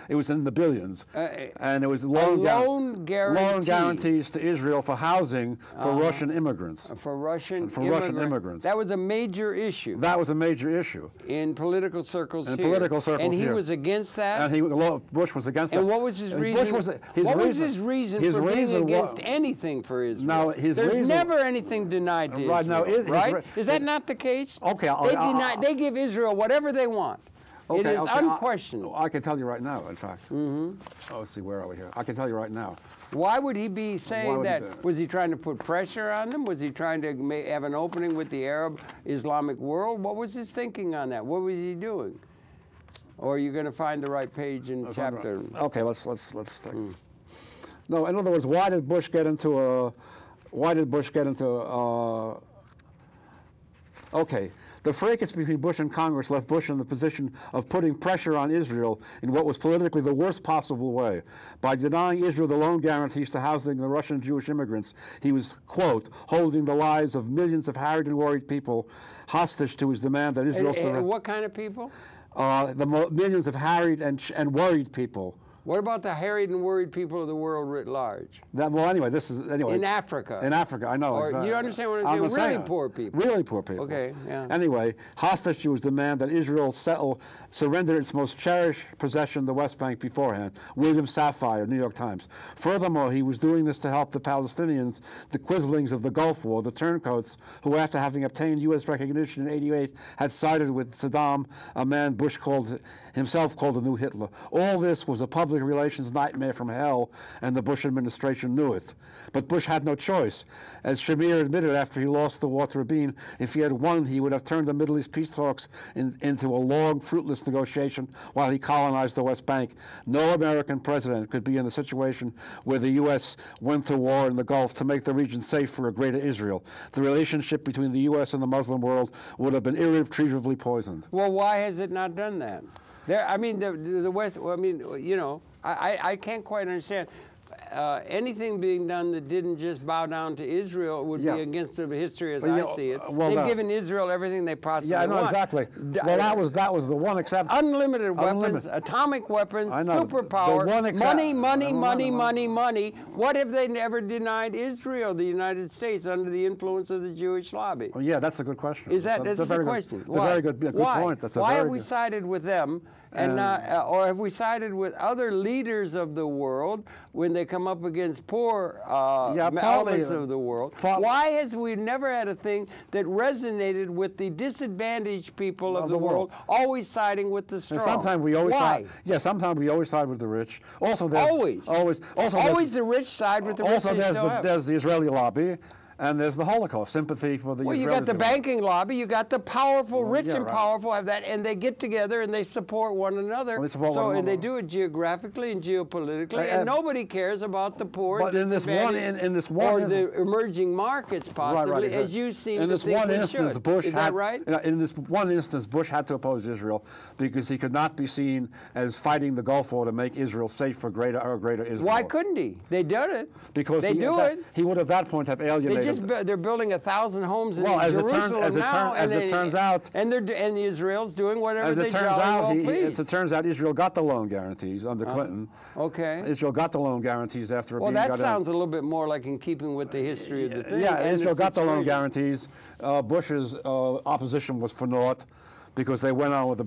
[SPEAKER 2] It was in the billions. And it was loan guarantees to Israel for housing for Russian immigrants.
[SPEAKER 1] For Russian
[SPEAKER 2] immigrants.
[SPEAKER 1] That was a major issue.
[SPEAKER 2] That was a major issue.
[SPEAKER 1] In political circles here.
[SPEAKER 2] Political circles
[SPEAKER 1] and he
[SPEAKER 2] here.
[SPEAKER 1] was against that?
[SPEAKER 2] And Bush was against that.
[SPEAKER 1] And what was his reason? What was his reason for being against anything for Israel?
[SPEAKER 2] Now,
[SPEAKER 1] There's never anything denied to Israel, right? Is that not the case?
[SPEAKER 2] Okay.
[SPEAKER 1] They give Israel whatever they want.
[SPEAKER 2] Okay,
[SPEAKER 1] it is unquestionable.
[SPEAKER 2] I can tell you right now, in fact. Mm-hmm. Oh, let's see, where are we here? I can tell you right now.
[SPEAKER 1] Why would he be saying that? Was he trying to put pressure on them? Was he trying to have an opening with the Arab Islamic world? What was his thinking on that? What was he doing? Or are you going to find the right page and chapter?
[SPEAKER 2] Okay, let's take. No, in other words, why did Bush get into okay. The fracas between Bush and Congress left Bush in the position of putting pressure on Israel in what was politically the worst possible way. By denying Israel the loan guarantees to housing the Russian Jewish immigrants, he was, quote, holding the lives of millions of harried and worried people hostage to his demand that Israel surrender.
[SPEAKER 1] What kind of people?
[SPEAKER 2] The millions of harried and worried people.
[SPEAKER 1] What about the harried and worried people of the world writ large?
[SPEAKER 2] Anyway, this is
[SPEAKER 1] in Africa.
[SPEAKER 2] In Africa, I know.
[SPEAKER 1] You understand what I'm saying? Really poor people.
[SPEAKER 2] Really poor people.
[SPEAKER 1] Okay, yeah.
[SPEAKER 2] Anyway, hostage to his demand that Israel surrender its most cherished possession, the West Bank, beforehand. William Safire, New York Times. Furthermore, he was doing this to help the Palestinians, the quislings of the Gulf War, the turncoats, who, after having obtained U.S. recognition in '88, had sided with Saddam, a man Bush himself called the new Hitler. All this was a public relations nightmare from hell, and the Bush administration knew it. But Bush had no choice. As Shamir admitted after he lost the war to Rabin, if he had won, he would have turned the Middle East peace talks into a long, fruitless negotiation while he colonized the West Bank. No American president could be in the situation where the U.S. went to war in the Gulf to make the region safe for a greater Israel. The relationship between the U.S. and the Muslim world would have been irretrievably poisoned.
[SPEAKER 1] Well, why has it not done that? I mean, the West, I mean, you know, I can't quite understand. Anything being done that didn't just bow down to Israel would be against the history as I see it. They've given Israel everything they possibly want.
[SPEAKER 2] Yeah, I know exactly. Well, that was the one exception.
[SPEAKER 1] Unlimited weapons, atomic weapons, superpower, money. What have they never denied Israel, the United States, under the influence of the Jewish lobby?
[SPEAKER 2] Well, yeah, that's a good question.
[SPEAKER 1] That's a very good question.
[SPEAKER 2] It's a very good point.
[SPEAKER 1] Why have we sided with them? Or have we sided with other leaders of the world when they come up against poor elements of the world? Why has we never had a thing that resonated with the disadvantaged people of the world, always siding with the strong?
[SPEAKER 2] Sometimes we always sometimes we always side with the rich. Also,
[SPEAKER 1] always the rich side with the rich.
[SPEAKER 2] Also, there's the Israeli lobby. And there's the Holocaust, sympathy for the Israelis.
[SPEAKER 1] Well, you got the banking lobby, you got the powerful, rich and powerful have that, and they get together and they support one another. And they do it geographically and geopolitically, and nobody cares about the poor.
[SPEAKER 2] But in this one
[SPEAKER 1] or the emerging markets, possibly, as you seem to think we should. Is that right?
[SPEAKER 2] In this one instance, Bush had to oppose Israel because he could not be seen as fighting the Gulf War to make Israel safe for greater Israel.
[SPEAKER 1] Why couldn't he? They did it.
[SPEAKER 2] Because he would at that point have alienated.
[SPEAKER 1] they're building 1,000 homes in Jerusalem
[SPEAKER 2] as it turns out,
[SPEAKER 1] and Israel's doing whatever they please.
[SPEAKER 2] As it turns out, Israel got the loan guarantees under Clinton.
[SPEAKER 1] Okay.
[SPEAKER 2] Israel got the loan guarantees after.
[SPEAKER 1] Well, that sounds a little bit more like in keeping with the history of the thing.
[SPEAKER 2] Yeah, Israel got the loan guarantees. Bush's opposition was for naught because they went on with the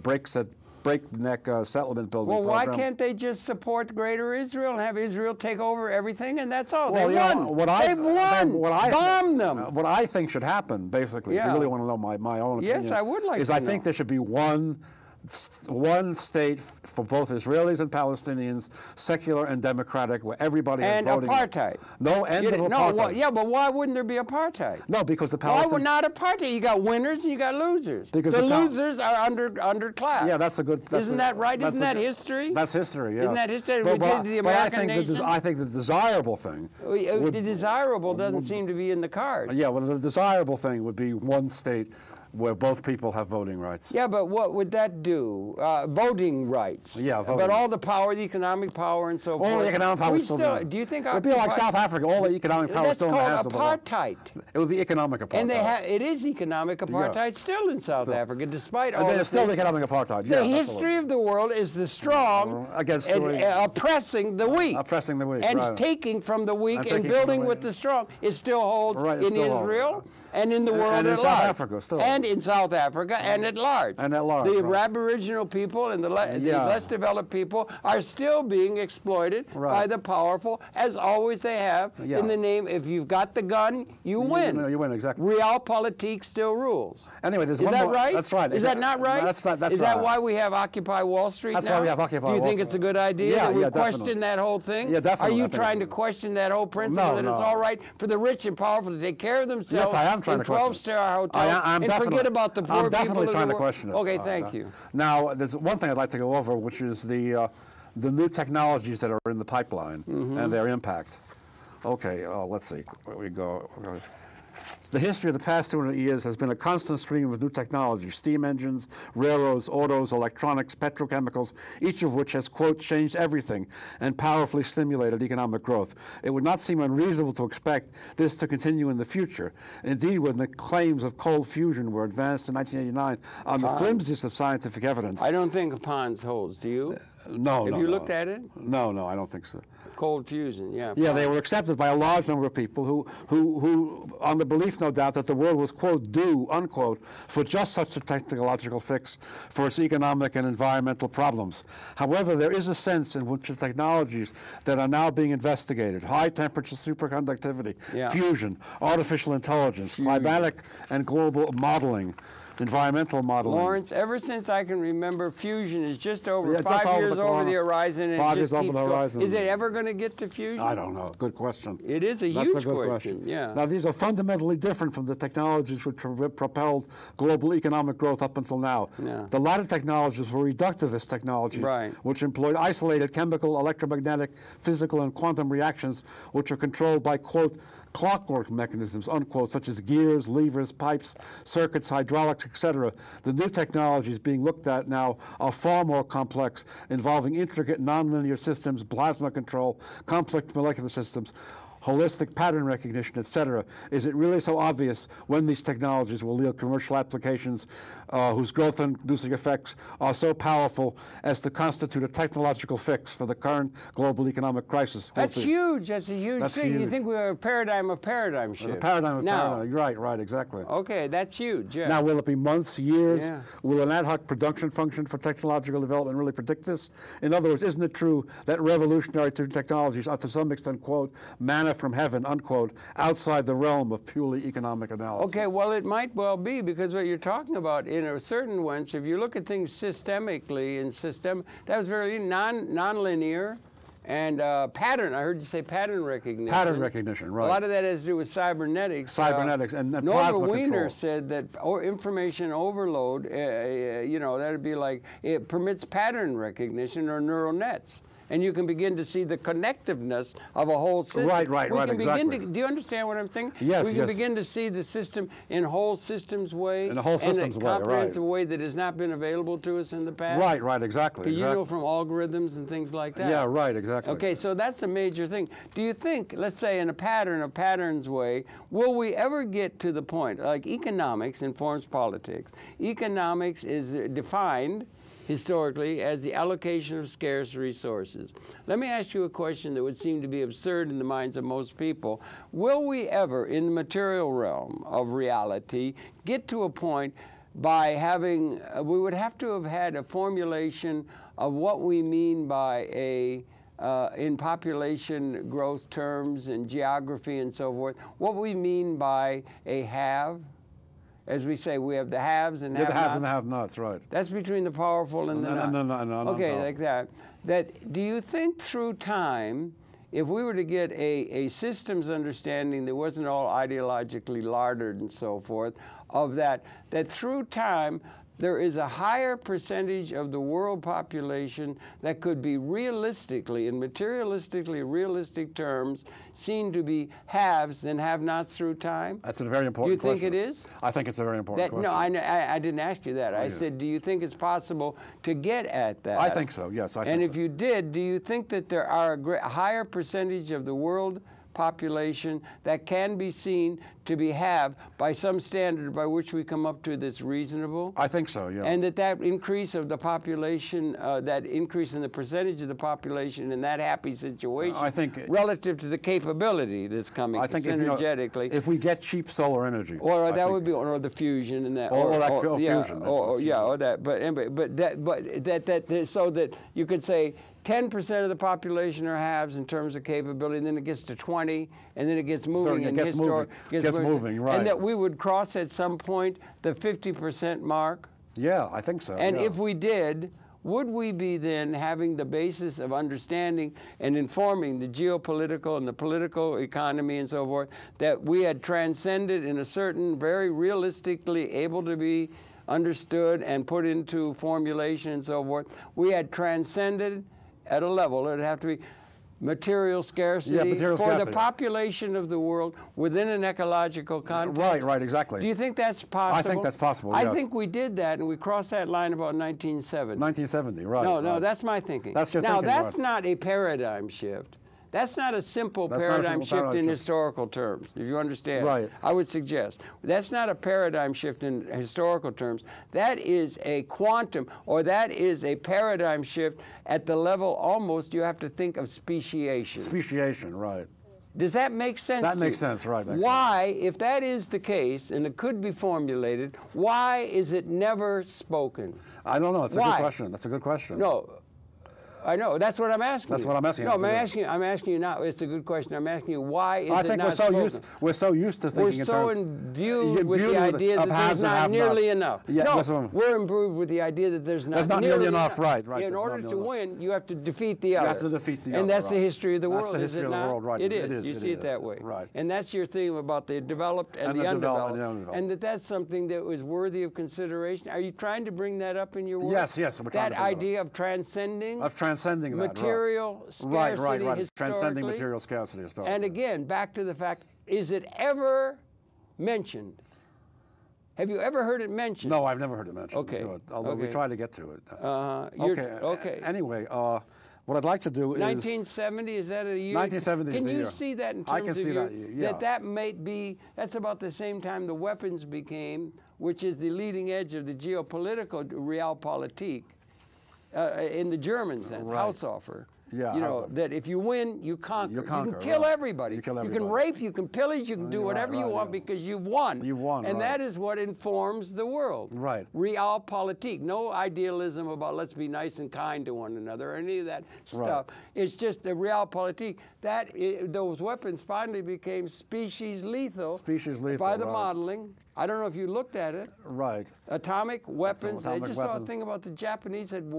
[SPEAKER 2] breakneck settlement building
[SPEAKER 1] program.
[SPEAKER 2] Why
[SPEAKER 1] can't they just support Greater Israel and have Israel take over everything and that's all?
[SPEAKER 2] Well,
[SPEAKER 1] They've won. Bomb them.
[SPEAKER 2] What I think should happen, basically, if you really want to know my own opinion,
[SPEAKER 1] yes, I would like to
[SPEAKER 2] I think there should be one state for both Israelis and Palestinians, secular and democratic, where everybody has voting.
[SPEAKER 1] And apartheid.
[SPEAKER 2] No end of apartheid.
[SPEAKER 1] Well, yeah, but why wouldn't there be apartheid?
[SPEAKER 2] No, because the
[SPEAKER 1] Palestinians... Why would not apartheid? You got winners and you got losers. Because the losers are underclass.
[SPEAKER 2] Yeah, that's a good...
[SPEAKER 1] Isn't that right? Isn't that history?
[SPEAKER 2] That's history, yeah.
[SPEAKER 1] Isn't that history? We did the American nation.
[SPEAKER 2] I think the desirable thing...
[SPEAKER 1] The desirable doesn't seem to be in the cards.
[SPEAKER 2] Yeah, well, the desirable thing would be one state where both people have voting rights.
[SPEAKER 1] Yeah, but what would that do? Voting rights.
[SPEAKER 2] Yeah, voting.
[SPEAKER 1] But all the power, the economic power, and so forth.
[SPEAKER 2] All the economic power still.
[SPEAKER 1] Do you think
[SPEAKER 2] it would be like South Africa? All the economic power still has.
[SPEAKER 1] That's called apartheid.
[SPEAKER 2] It would be economic apartheid.
[SPEAKER 1] And it is economic apartheid still in South Africa, despite all.
[SPEAKER 2] There's still economic apartheid.
[SPEAKER 1] The history of the world is the strong
[SPEAKER 2] against
[SPEAKER 1] oppressing the weak.
[SPEAKER 2] Oppressing the weak.
[SPEAKER 1] And taking from the weak and building with the strong. It still holds in Israel. And in the world at large.
[SPEAKER 2] South Africa, still.
[SPEAKER 1] And in South Africa and at large.
[SPEAKER 2] And at large.
[SPEAKER 1] The Aboriginal people and the less developed people are still being exploited by the powerful, as always they have, in the name, if you've got the gun, you win.
[SPEAKER 2] You win, exactly.
[SPEAKER 1] Realpolitik still rules.
[SPEAKER 2] Anyway, there's
[SPEAKER 1] one
[SPEAKER 2] more.
[SPEAKER 1] Is that right?
[SPEAKER 2] That's right.
[SPEAKER 1] Is that not right?
[SPEAKER 2] That's right.
[SPEAKER 1] Is that why we have Occupy Wall Street now?
[SPEAKER 2] That's why we have Occupy Wall Street.
[SPEAKER 1] Do you think it's a good idea that we question that whole thing?
[SPEAKER 2] Yeah, definitely.
[SPEAKER 1] Are you trying to question that whole principle that it's all right for the rich and powerful to take care of themselves?
[SPEAKER 2] Yes, I am trying to question
[SPEAKER 1] 12-star hotel and forget about the poor people.
[SPEAKER 2] I'm definitely trying to question it.
[SPEAKER 1] Okay, thank you.
[SPEAKER 2] Now, there's one thing I'd like to go over, which is the new technologies that are in the pipeline and their impact. Okay, let's see. Where we go. The history of the past 200 years has been a constant stream of new technology, steam engines, railroads, autos, electronics, petrochemicals, each of which has, quote, changed everything and powerfully stimulated economic growth. It would not seem unreasonable to expect this to continue in the future. Indeed, when the claims of cold fusion were advanced in 1989 on the flimsiest of scientific evidence...
[SPEAKER 1] I don't think Pons holds, do you?
[SPEAKER 2] No,
[SPEAKER 1] Have you looked at it?
[SPEAKER 2] No, I don't think so.
[SPEAKER 1] Cold fusion, yeah.
[SPEAKER 2] Yeah, they were accepted by a large number of people who on the belief, no doubt, that the world was, quote, due, unquote, for just such a technological fix for its economic and environmental problems. However, there is a sense in which the technologies that are now being investigated, high-temperature superconductivity, fusion, artificial intelligence, climatic and global modeling, environmental modeling.
[SPEAKER 1] Lawrence, ever since I can remember, fusion is just over 5 years over the horizon. And
[SPEAKER 2] 5 years over the horizon.
[SPEAKER 1] Is it ever going to get to fusion?
[SPEAKER 2] I don't know. Good question.
[SPEAKER 1] It is a huge question. Yeah.
[SPEAKER 2] Now, these are fundamentally different from the technologies which propelled global economic growth up until now.
[SPEAKER 1] Yeah.
[SPEAKER 2] The latter technologies were reductivist technologies, which employed isolated chemical, electromagnetic, physical, and quantum reactions, which are controlled by, quote, clockwork mechanisms, unquote, such as gears, levers, pipes, circuits, hydraulics, etc. The new technologies being looked at now are far more complex, involving intricate nonlinear systems, plasma control, complex molecular systems, holistic pattern recognition, etc. Is it really so obvious when these technologies will yield commercial applications whose growth-inducing effects are so powerful as to constitute a technological fix for the current global economic crisis?
[SPEAKER 1] That's huge. That's a huge thing. You think we're a paradigm shift.
[SPEAKER 2] The paradigm of paradigm. Right, exactly.
[SPEAKER 1] Okay, that's huge, yeah.
[SPEAKER 2] Now, will it be months, years? Yeah. Will an ad hoc production function for technological development really predict this? In other words, isn't it true that revolutionary technologies are to some extent, quote, manna from heaven, unquote, outside the realm of purely economic analysis?
[SPEAKER 1] Okay, well, it might well be, because what you're talking about, in a certain sense, if you look at things systemically, that was very non-linear and pattern. I heard you say pattern recognition.
[SPEAKER 2] Pattern recognition, right.
[SPEAKER 1] A lot of that has to do with cybernetics.
[SPEAKER 2] Cybernetics and plasma control.
[SPEAKER 1] Norva Wiener said that information overload, that would be like, it permits pattern recognition or neural nets. and you can begin to see the connectiveness of a whole system.
[SPEAKER 2] Exactly.
[SPEAKER 1] Do you understand what I'm saying?
[SPEAKER 2] Yes,
[SPEAKER 1] we can begin to see the system in whole systems way,
[SPEAKER 2] in a whole systems
[SPEAKER 1] in a
[SPEAKER 2] way,
[SPEAKER 1] comprehensive way that has not been available to us in the past.
[SPEAKER 2] Right, exactly.
[SPEAKER 1] Because you know from algorithms and things like that.
[SPEAKER 2] Yeah, right, exactly.
[SPEAKER 1] Okay, so that's a major thing. Do you think, let's say in a pattern of patterns way, will we ever get to the point, like economics informs politics. Economics is defined historically as the allocation of scarce resources. Let me ask you a question that would seem to be absurd in the minds of most people. Will we ever, in the material realm of reality, get to a point by having, we would have to have had a formulation of what we mean by a, in population growth terms and geography and so forth, what we mean by a have? As we say, we have the haves and have-nots.
[SPEAKER 2] The haves and the have-nots, right.
[SPEAKER 1] That's between the powerful and the not.
[SPEAKER 2] No.
[SPEAKER 1] Okay, like that. Do you think through time, if we were to get a systems understanding that wasn't all ideologically larded and so forth, of that through time, there is a higher percentage of the world population that could be realistically, in materialistically realistic terms, seen to be haves than have-nots through time?
[SPEAKER 2] That's a very important question.
[SPEAKER 1] Do you think it is?
[SPEAKER 2] I think it's a very important question.
[SPEAKER 1] No, I didn't ask you that. I said, do you think it's possible to get at that?
[SPEAKER 2] I think so, yes.
[SPEAKER 1] And if you did, do you think that there are a higher percentage of the world population that can be seen to be have by some standard by which we come up to that's reasonable?
[SPEAKER 2] I think so, yeah.
[SPEAKER 1] And that increase of the population, that increase in the percentage of the population in that happy situation,
[SPEAKER 2] I think
[SPEAKER 1] relative to the capability that's coming synergetically.
[SPEAKER 2] If we get cheap solar energy,
[SPEAKER 1] or that would be, or the fusion and that,
[SPEAKER 2] fusion,
[SPEAKER 1] or that, but so that you could say 10% of the population are haves in terms of capability, and then it gets to 20, and then it gets moving.
[SPEAKER 2] It gets moving, right.
[SPEAKER 1] And that we would cross at some point the 50% mark?
[SPEAKER 2] Yeah, I think so.
[SPEAKER 1] And if we did, would we be then having the basis of understanding and informing the geopolitical and the political economy and so forth, that we had transcended in a certain, very realistically able to be understood and put into formulation and so forth, we had transcended at a level, it would have to be material scarcity the population of the world within an ecological context?
[SPEAKER 2] Right, exactly.
[SPEAKER 1] Do you think that's possible?
[SPEAKER 2] I think that's possible,
[SPEAKER 1] I think we did that, and we crossed that line about 1970.
[SPEAKER 2] 1970, right.
[SPEAKER 1] No, that's my thinking.
[SPEAKER 2] That's your thinking,
[SPEAKER 1] that's not a paradigm shift. That's not a simple paradigm shift in historical terms, if you understand.
[SPEAKER 2] Right.
[SPEAKER 1] I would suggest. That's not a paradigm shift in historical terms. That is a quantum, or that is a paradigm shift at the level almost you have to think of speciation.
[SPEAKER 2] Speciation, right.
[SPEAKER 1] Does that make sense?
[SPEAKER 2] That makes sense, right.
[SPEAKER 1] Why, if that is the case, and it could be formulated, why is it never spoken?
[SPEAKER 2] I don't know. It's a good question. That's a good question.
[SPEAKER 1] No. I know. That's what I'm asking.
[SPEAKER 2] That's what I'm asking.
[SPEAKER 1] No, I'm asking you now. It's a good question. I'm asking you why is it not spoken?
[SPEAKER 2] I think we're so used to thinking.
[SPEAKER 1] We're so imbued with the idea that there's not nearly enough.
[SPEAKER 2] Yeah,
[SPEAKER 1] no, we're imbued with the idea that there's not
[SPEAKER 2] nearly enough. Right.
[SPEAKER 1] In order to win, you have to defeat the other.
[SPEAKER 2] You have to defeat the other.
[SPEAKER 1] And that's the history of the world.
[SPEAKER 2] That's the history of the world. Right.
[SPEAKER 1] It is. You see it that way.
[SPEAKER 2] Right.
[SPEAKER 1] And that's your theme about the developed and the undeveloped, and that's something that was worthy of consideration. Are you trying to bring that up in your work?
[SPEAKER 2] Yes. We're trying to
[SPEAKER 1] that idea of transcending.
[SPEAKER 2] That.
[SPEAKER 1] Material scarcity
[SPEAKER 2] right. Transcending material scarcity historically.
[SPEAKER 1] And again, back to the fact, is it ever mentioned? Have you ever heard it mentioned?
[SPEAKER 2] No, I've never heard it mentioned.
[SPEAKER 1] Okay.
[SPEAKER 2] Although we try to get to it.
[SPEAKER 1] Okay.
[SPEAKER 2] Anyway, what I'd like to do is
[SPEAKER 1] 1970. Is that a year?
[SPEAKER 2] 1970 is a year.
[SPEAKER 1] Can you see that in terms
[SPEAKER 2] I can see that. Yeah.
[SPEAKER 1] That might be. That's about the same time the weapons became, which is the leading edge of the geopolitical realpolitik. In the German sense, Haushofer.
[SPEAKER 2] Yeah,
[SPEAKER 1] you know, that if you win, you conquer. You can kill everybody. You can rape, you can pillage, you can do whatever you want because you've won.
[SPEAKER 2] You've won,
[SPEAKER 1] and that is what informs the world.
[SPEAKER 2] Right.
[SPEAKER 1] Realpolitik. No idealism about let's be nice and kind to one another or any of that stuff. It's just the realpolitik. Those weapons finally became species lethal. By the modeling. I don't know if you looked at it.
[SPEAKER 2] Right.
[SPEAKER 1] Atomic weapons. I just saw a thing about the Japanese had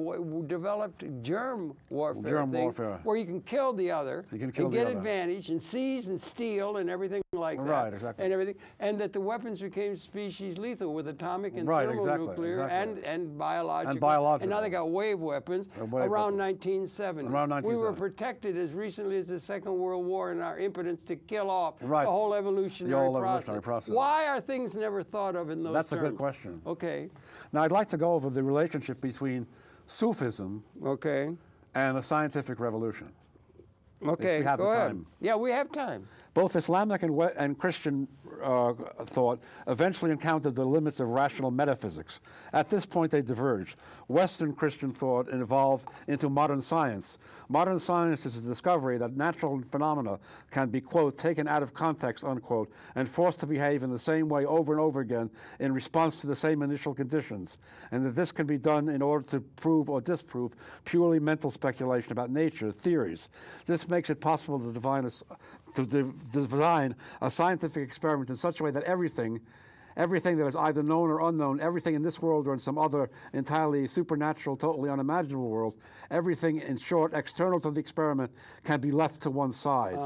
[SPEAKER 1] developed germ warfare thing where you can kill the other and get advantage and seize and steal and everything like that.
[SPEAKER 2] Right, exactly.
[SPEAKER 1] And everything, and that the weapons became species lethal with atomic and thermonuclear and biological. And now they got wave weapons around 1970.
[SPEAKER 2] Around 1970.
[SPEAKER 1] We were protected as recently as the Second World War in our impotence to kill off the whole evolutionary process. Why are things never thought of in those terms?
[SPEAKER 2] That's a good question.
[SPEAKER 1] Okay.
[SPEAKER 2] Now, I'd like to go over the relationship between Sufism and the scientific revolution.
[SPEAKER 1] Okay,
[SPEAKER 2] if we have
[SPEAKER 1] go
[SPEAKER 2] the
[SPEAKER 1] ahead.
[SPEAKER 2] time.
[SPEAKER 1] Yeah, we have time.
[SPEAKER 2] Both Islamic and Christian thought eventually encountered the limits of rational metaphysics. At this point, they diverged. Western Christian thought evolved into modern science. Modern science is the discovery that natural phenomena can be, quote, taken out of context, unquote, and forced to behave in the same way over and over again in response to the same initial conditions, and that this can be done in order to prove or disprove purely mental speculation about nature, theories. This makes it possible to design a scientific experiment in such a way that everything that is either known or unknown, everything in this world or in some other entirely supernatural, totally unimaginable world, everything, in short, external to the experiment can be left to one side.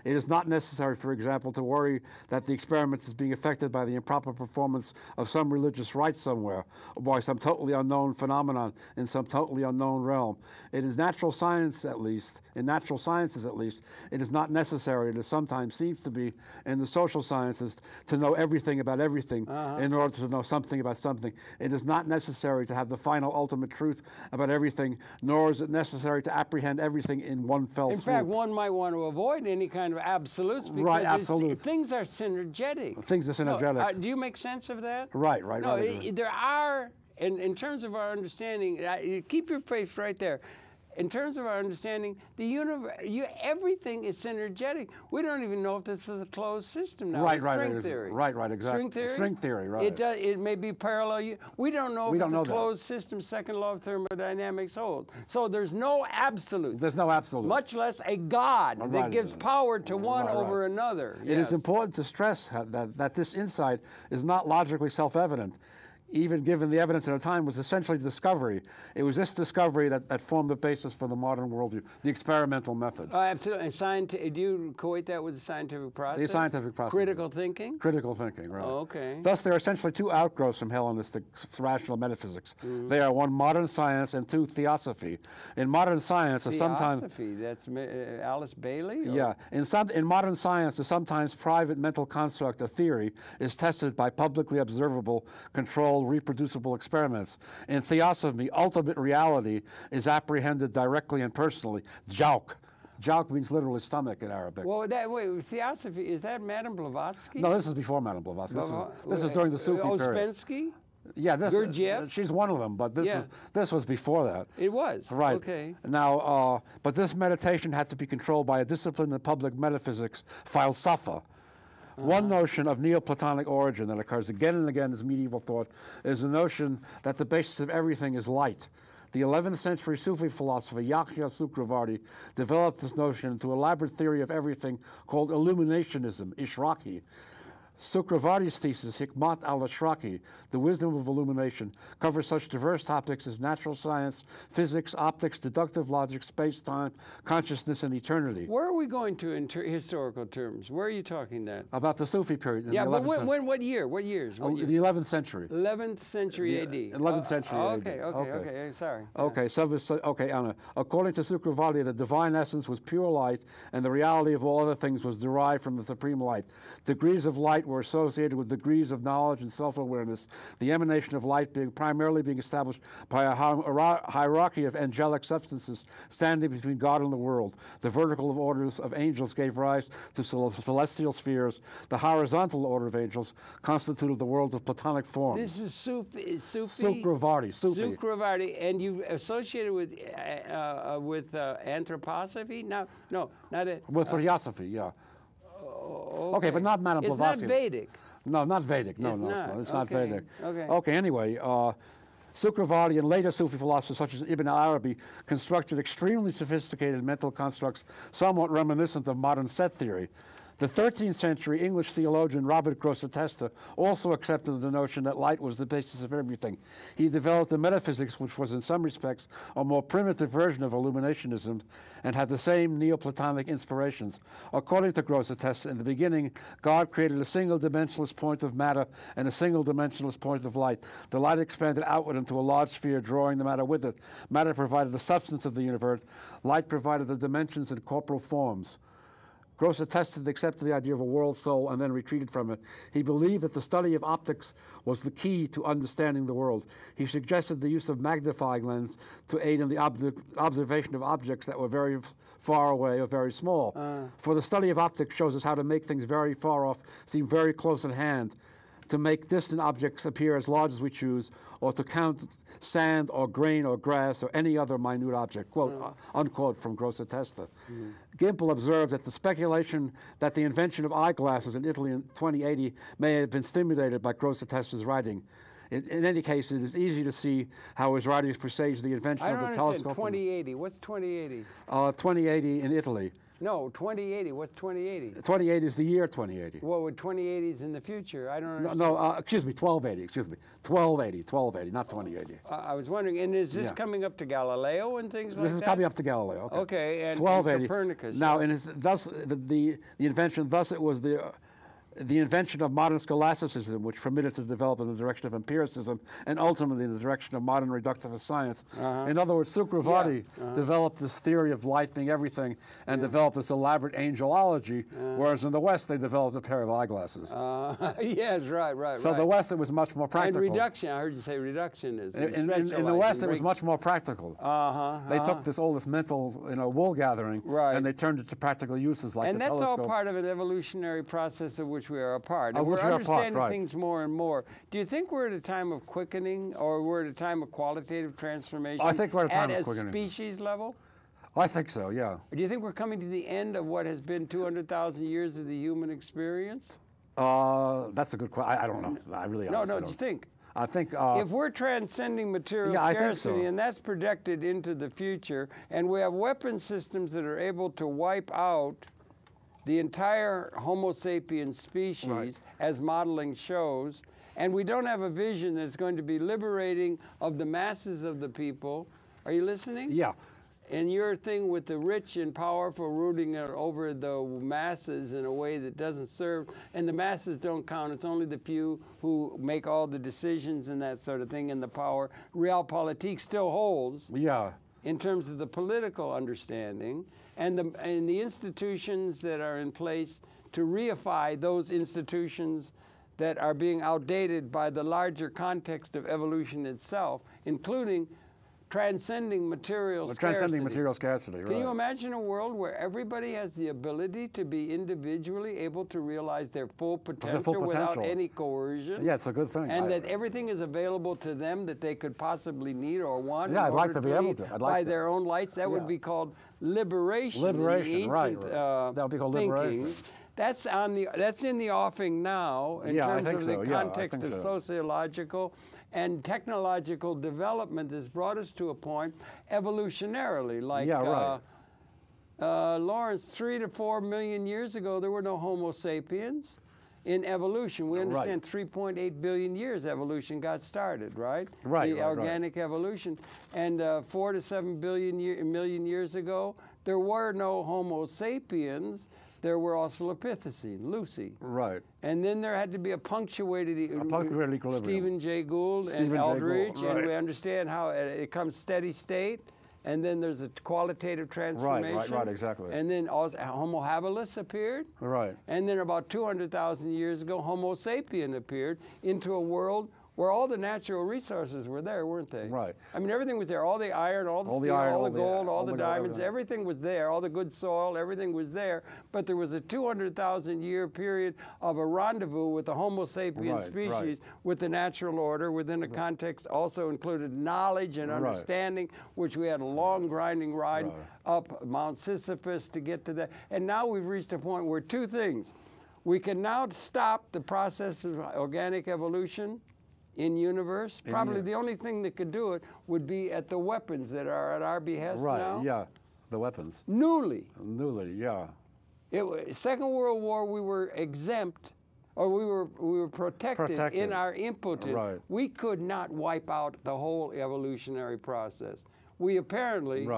[SPEAKER 2] It is not necessary, for example, to worry that the experiment is being affected by the improper performance of some religious rite somewhere, or by some totally unknown phenomenon in some totally unknown realm. It is natural science, at least, in natural sciences at least, it is not necessary, and it sometimes seems to be in the social sciences, to know everything about everything in order to know something about something. It is not necessary to have the final ultimate truth about everything, nor is it necessary to apprehend everything in one fell swoop.
[SPEAKER 1] In fact, one might want to avoid any kind of absolutes because things are synergetic.
[SPEAKER 2] Things are synergetic.
[SPEAKER 1] No, do you make sense of that?
[SPEAKER 2] Right.
[SPEAKER 1] No, there are, in terms of our understanding, keep your face right there. In terms of our understanding, the universe, everything is synergetic. We don't even know if this is a closed system now. String theory.
[SPEAKER 2] Right, exactly.
[SPEAKER 1] String theory,
[SPEAKER 2] right.
[SPEAKER 1] It may be parallel. We don't know if it's a closed system. Second law of thermodynamics holds. So there's no absolute.
[SPEAKER 2] There's no absolute.
[SPEAKER 1] Much less a God that gives power to one over another.
[SPEAKER 2] It is important to stress that this insight is not logically self-evident. Even given the evidence at the time, was essentially discovery. It was this discovery that formed the basis for the modern worldview, the experimental method.
[SPEAKER 1] Absolutely. And do you equate that with the scientific process?
[SPEAKER 2] The scientific process.
[SPEAKER 1] Critical thinking?
[SPEAKER 2] Critical thinking, right.
[SPEAKER 1] Oh, okay.
[SPEAKER 2] Thus, there are essentially two outgrowths from Hellenistic rational metaphysics. They are one, modern science, and two, theosophy. In modern science,
[SPEAKER 1] Theosophy, that's Alice Bailey? Or?
[SPEAKER 2] Yeah. In modern science, the sometimes private mental construct of theory is tested by publicly observable, controlled, reproducible experiments. In theosophy, ultimate reality is apprehended directly and personally. Jauk. Jauk means literally stomach in Arabic.
[SPEAKER 1] Well, wait, theosophy, is that Madame Blavatsky?
[SPEAKER 2] No, this is before Madame Blavatsky. This is during the Sufi period.
[SPEAKER 1] Ouspensky?
[SPEAKER 2] Yeah, she's one of them, but this was before that.
[SPEAKER 1] It was?
[SPEAKER 2] Right.
[SPEAKER 1] Okay.
[SPEAKER 2] Now, but this meditation had to be controlled by a discipline in public metaphysics, Falsafa. One notion of Neoplatonic origin that occurs again and again as medieval thought is the notion that the basis of everything is light. The 11th century Sufi philosopher Yahya Sukravarti developed this notion into an elaborate theory of everything called illuminationism, Ishraqi. Sukravarti's thesis, Hikmat al-Ashraqi, The Wisdom of Illumination, covers such diverse topics as natural science, physics, optics, deductive logic, space-time, consciousness, and eternity.
[SPEAKER 1] Where are we going to in historical terms? Where are you talking that?
[SPEAKER 2] About the Sufi period.
[SPEAKER 1] Yeah, but what year? What years?
[SPEAKER 2] The 11th century.
[SPEAKER 1] 11th century AD.
[SPEAKER 2] 11th century AD.
[SPEAKER 1] Okay, sorry.
[SPEAKER 2] Okay, Anna. According to Sukravarti, the divine essence was pure light, and the reality of all other things was derived from the supreme light. Degrees of light were associated with degrees of knowledge and self-awareness, the emanation of light primarily being established by a hierarchy of angelic substances standing between God and the world. The vertical orders of angels gave rise to celestial spheres. The horizontal order of angels constituted the world of Platonic forms.
[SPEAKER 1] This is Sufi?
[SPEAKER 2] Sukravarti.
[SPEAKER 1] Sukravarti, and you associated with anthroposophy? No, not it.
[SPEAKER 2] With theosophy, yeah. Okay, but not Madame Blavatsky.
[SPEAKER 1] It's not Vedic.
[SPEAKER 2] No, not Vedic. No, it's not Vedic.
[SPEAKER 1] Okay,
[SPEAKER 2] anyway, Sukravarti and later Sufi philosophers such as Ibn Arabi constructed extremely sophisticated mental constructs somewhat reminiscent of modern set theory. The 13th century English theologian Robert Grosseteste also accepted the notion that light was the basis of everything. He developed a metaphysics which was in some respects a more primitive version of illuminationism and had the same Neoplatonic inspirations. According to Grosseteste, in the beginning, God created a single dimensionless point of matter and a single dimensionless point of light. The light expanded outward into a large sphere, drawing the matter with it. Matter provided the substance of the universe. Light provided the dimensions and corporal forms. Grosseteste accepted the idea of a world soul and then retreated from it. He believed that the study of optics was the key to understanding the world. He suggested the use of magnifying lens to aid in the observation of objects that were very far away or very small. For the study of optics shows us how to make things very far off seem very close at hand, to make distant objects appear as large as we choose, or to count sand or grain or grass or any other minute object, quote, unquote, from Grosseteste. Gimpel observed that the speculation that the invention of eyeglasses in Italy in 2080 may have been stimulated by Grosseteste's writing. In any case, it is easy to see how his writings presage the invention of the telescope.
[SPEAKER 1] 2080. What's 2080?
[SPEAKER 2] 2080 in Italy.
[SPEAKER 1] No, 2080. What's 2080?
[SPEAKER 2] 2080 is the year 2080.
[SPEAKER 1] Well, with 2080 is in the future. I don't understand.
[SPEAKER 2] No, excuse me, 1280, excuse me. 1280, not 2080.
[SPEAKER 1] I was wondering, and is this coming up to Galileo and things like that?
[SPEAKER 2] This is coming up to Galileo, okay.
[SPEAKER 1] Okay, and
[SPEAKER 2] 1280.
[SPEAKER 1] Copernicus.
[SPEAKER 2] Now, thus, the invention, thus it was the invention of modern scholasticism, which permitted to develop in the direction of empiricism and ultimately in the direction of modern reductivist science. In other words, Sukhavati developed this theory of light being everything and developed this elaborate angelology, whereas in the West they developed a pair of eyeglasses.
[SPEAKER 1] Yes, right.
[SPEAKER 2] So the West it was much more practical.
[SPEAKER 1] And reduction, I heard you say reductionism.
[SPEAKER 2] In the West it was much more practical. They took all this mental wool gathering and they turned it to practical uses like the telescope.
[SPEAKER 1] And that's all part of an evolutionary process of which we are a part. And we're understanding things more and more. Do you think we're at a time of quickening, or we're at a time of qualitative transformation?
[SPEAKER 2] I think we're at a time of quickening.
[SPEAKER 1] At a species level?
[SPEAKER 2] I think so, yeah.
[SPEAKER 1] Or do you think we're coming to the end of what has been 200,000 years of the human experience?
[SPEAKER 2] That's a good question. I don't know. I really honestly don't.
[SPEAKER 1] No, just think.
[SPEAKER 2] I think
[SPEAKER 1] if we're transcending material scarcity, and that's projected into the future, and we have weapon systems that are able to wipe out the entire Homo sapiens species, as modeling shows, and we don't have a vision that's going to be liberating of the masses of the people. Are you listening?
[SPEAKER 2] Yeah.
[SPEAKER 1] And your thing with the rich and powerful rooting over the masses in a way that doesn't serve, and the masses don't count, it's only the few who make all the decisions and that sort of thing, and the power. Realpolitik still holds.
[SPEAKER 2] Yeah.
[SPEAKER 1] In terms of the political understanding and the institutions that are in place to reify those institutions that are being outdated by the larger context of evolution itself, including transcending material scarcity.
[SPEAKER 2] Transcending material scarcity, right.
[SPEAKER 1] Can you imagine a world where everybody has the ability to be individually able to realize their full potential without any coercion?
[SPEAKER 2] Yeah, it's a good thing.
[SPEAKER 1] And that everything is available to them that they could possibly need or want.
[SPEAKER 2] Yeah, I'd like to be able to. I'd like
[SPEAKER 1] by their own lights. That would be called liberation.
[SPEAKER 2] Liberation,
[SPEAKER 1] in the ancient,
[SPEAKER 2] that would be called liberation.
[SPEAKER 1] That's in the offing now in terms of the context of sociological and technological development that's brought us to a point evolutionarily. Like Lawrence, 3 to 4 million years ago, there were no Homo sapiens. In evolution, we understand 3.8 billion years evolution got started, right? The organic evolution. And 4 to 7 million years ago, there were no Homo sapiens. There were Australopithecine, Lucy.
[SPEAKER 2] Right.
[SPEAKER 1] And then there had to be a punctuated
[SPEAKER 2] equilibrium.
[SPEAKER 1] Stephen Jay Gould and Aldrich, and we understand how it comes steady state, and then there's a qualitative transformation.
[SPEAKER 2] Right, exactly.
[SPEAKER 1] And then Homo habilis appeared.
[SPEAKER 2] Right.
[SPEAKER 1] And then about 200,000 years ago, Homo sapien appeared into a world where all the natural resources were there, weren't they?
[SPEAKER 2] Right.
[SPEAKER 1] I mean, everything was there. All the iron, all the steel, all the gold, all the diamonds, everything was there. All the good soil, everything was there. But there was a 200,000-year period of a rendezvous with the Homo sapien species with the natural order within a context also included knowledge and understanding, which we had a long grinding ride up Mount Sisyphus to get to that. And now we've reached a point where two things. We can now stop the process of organic evolution in universe. Probably the only thing that could do it would be at the weapons that are at our behest now.
[SPEAKER 2] Right, yeah, the weapons.
[SPEAKER 1] Newly.
[SPEAKER 2] Newly, yeah.
[SPEAKER 1] Second World War, we were exempt, or we were protected in our impotence.
[SPEAKER 2] Right.
[SPEAKER 1] We could not wipe out the whole evolutionary process. We apparently,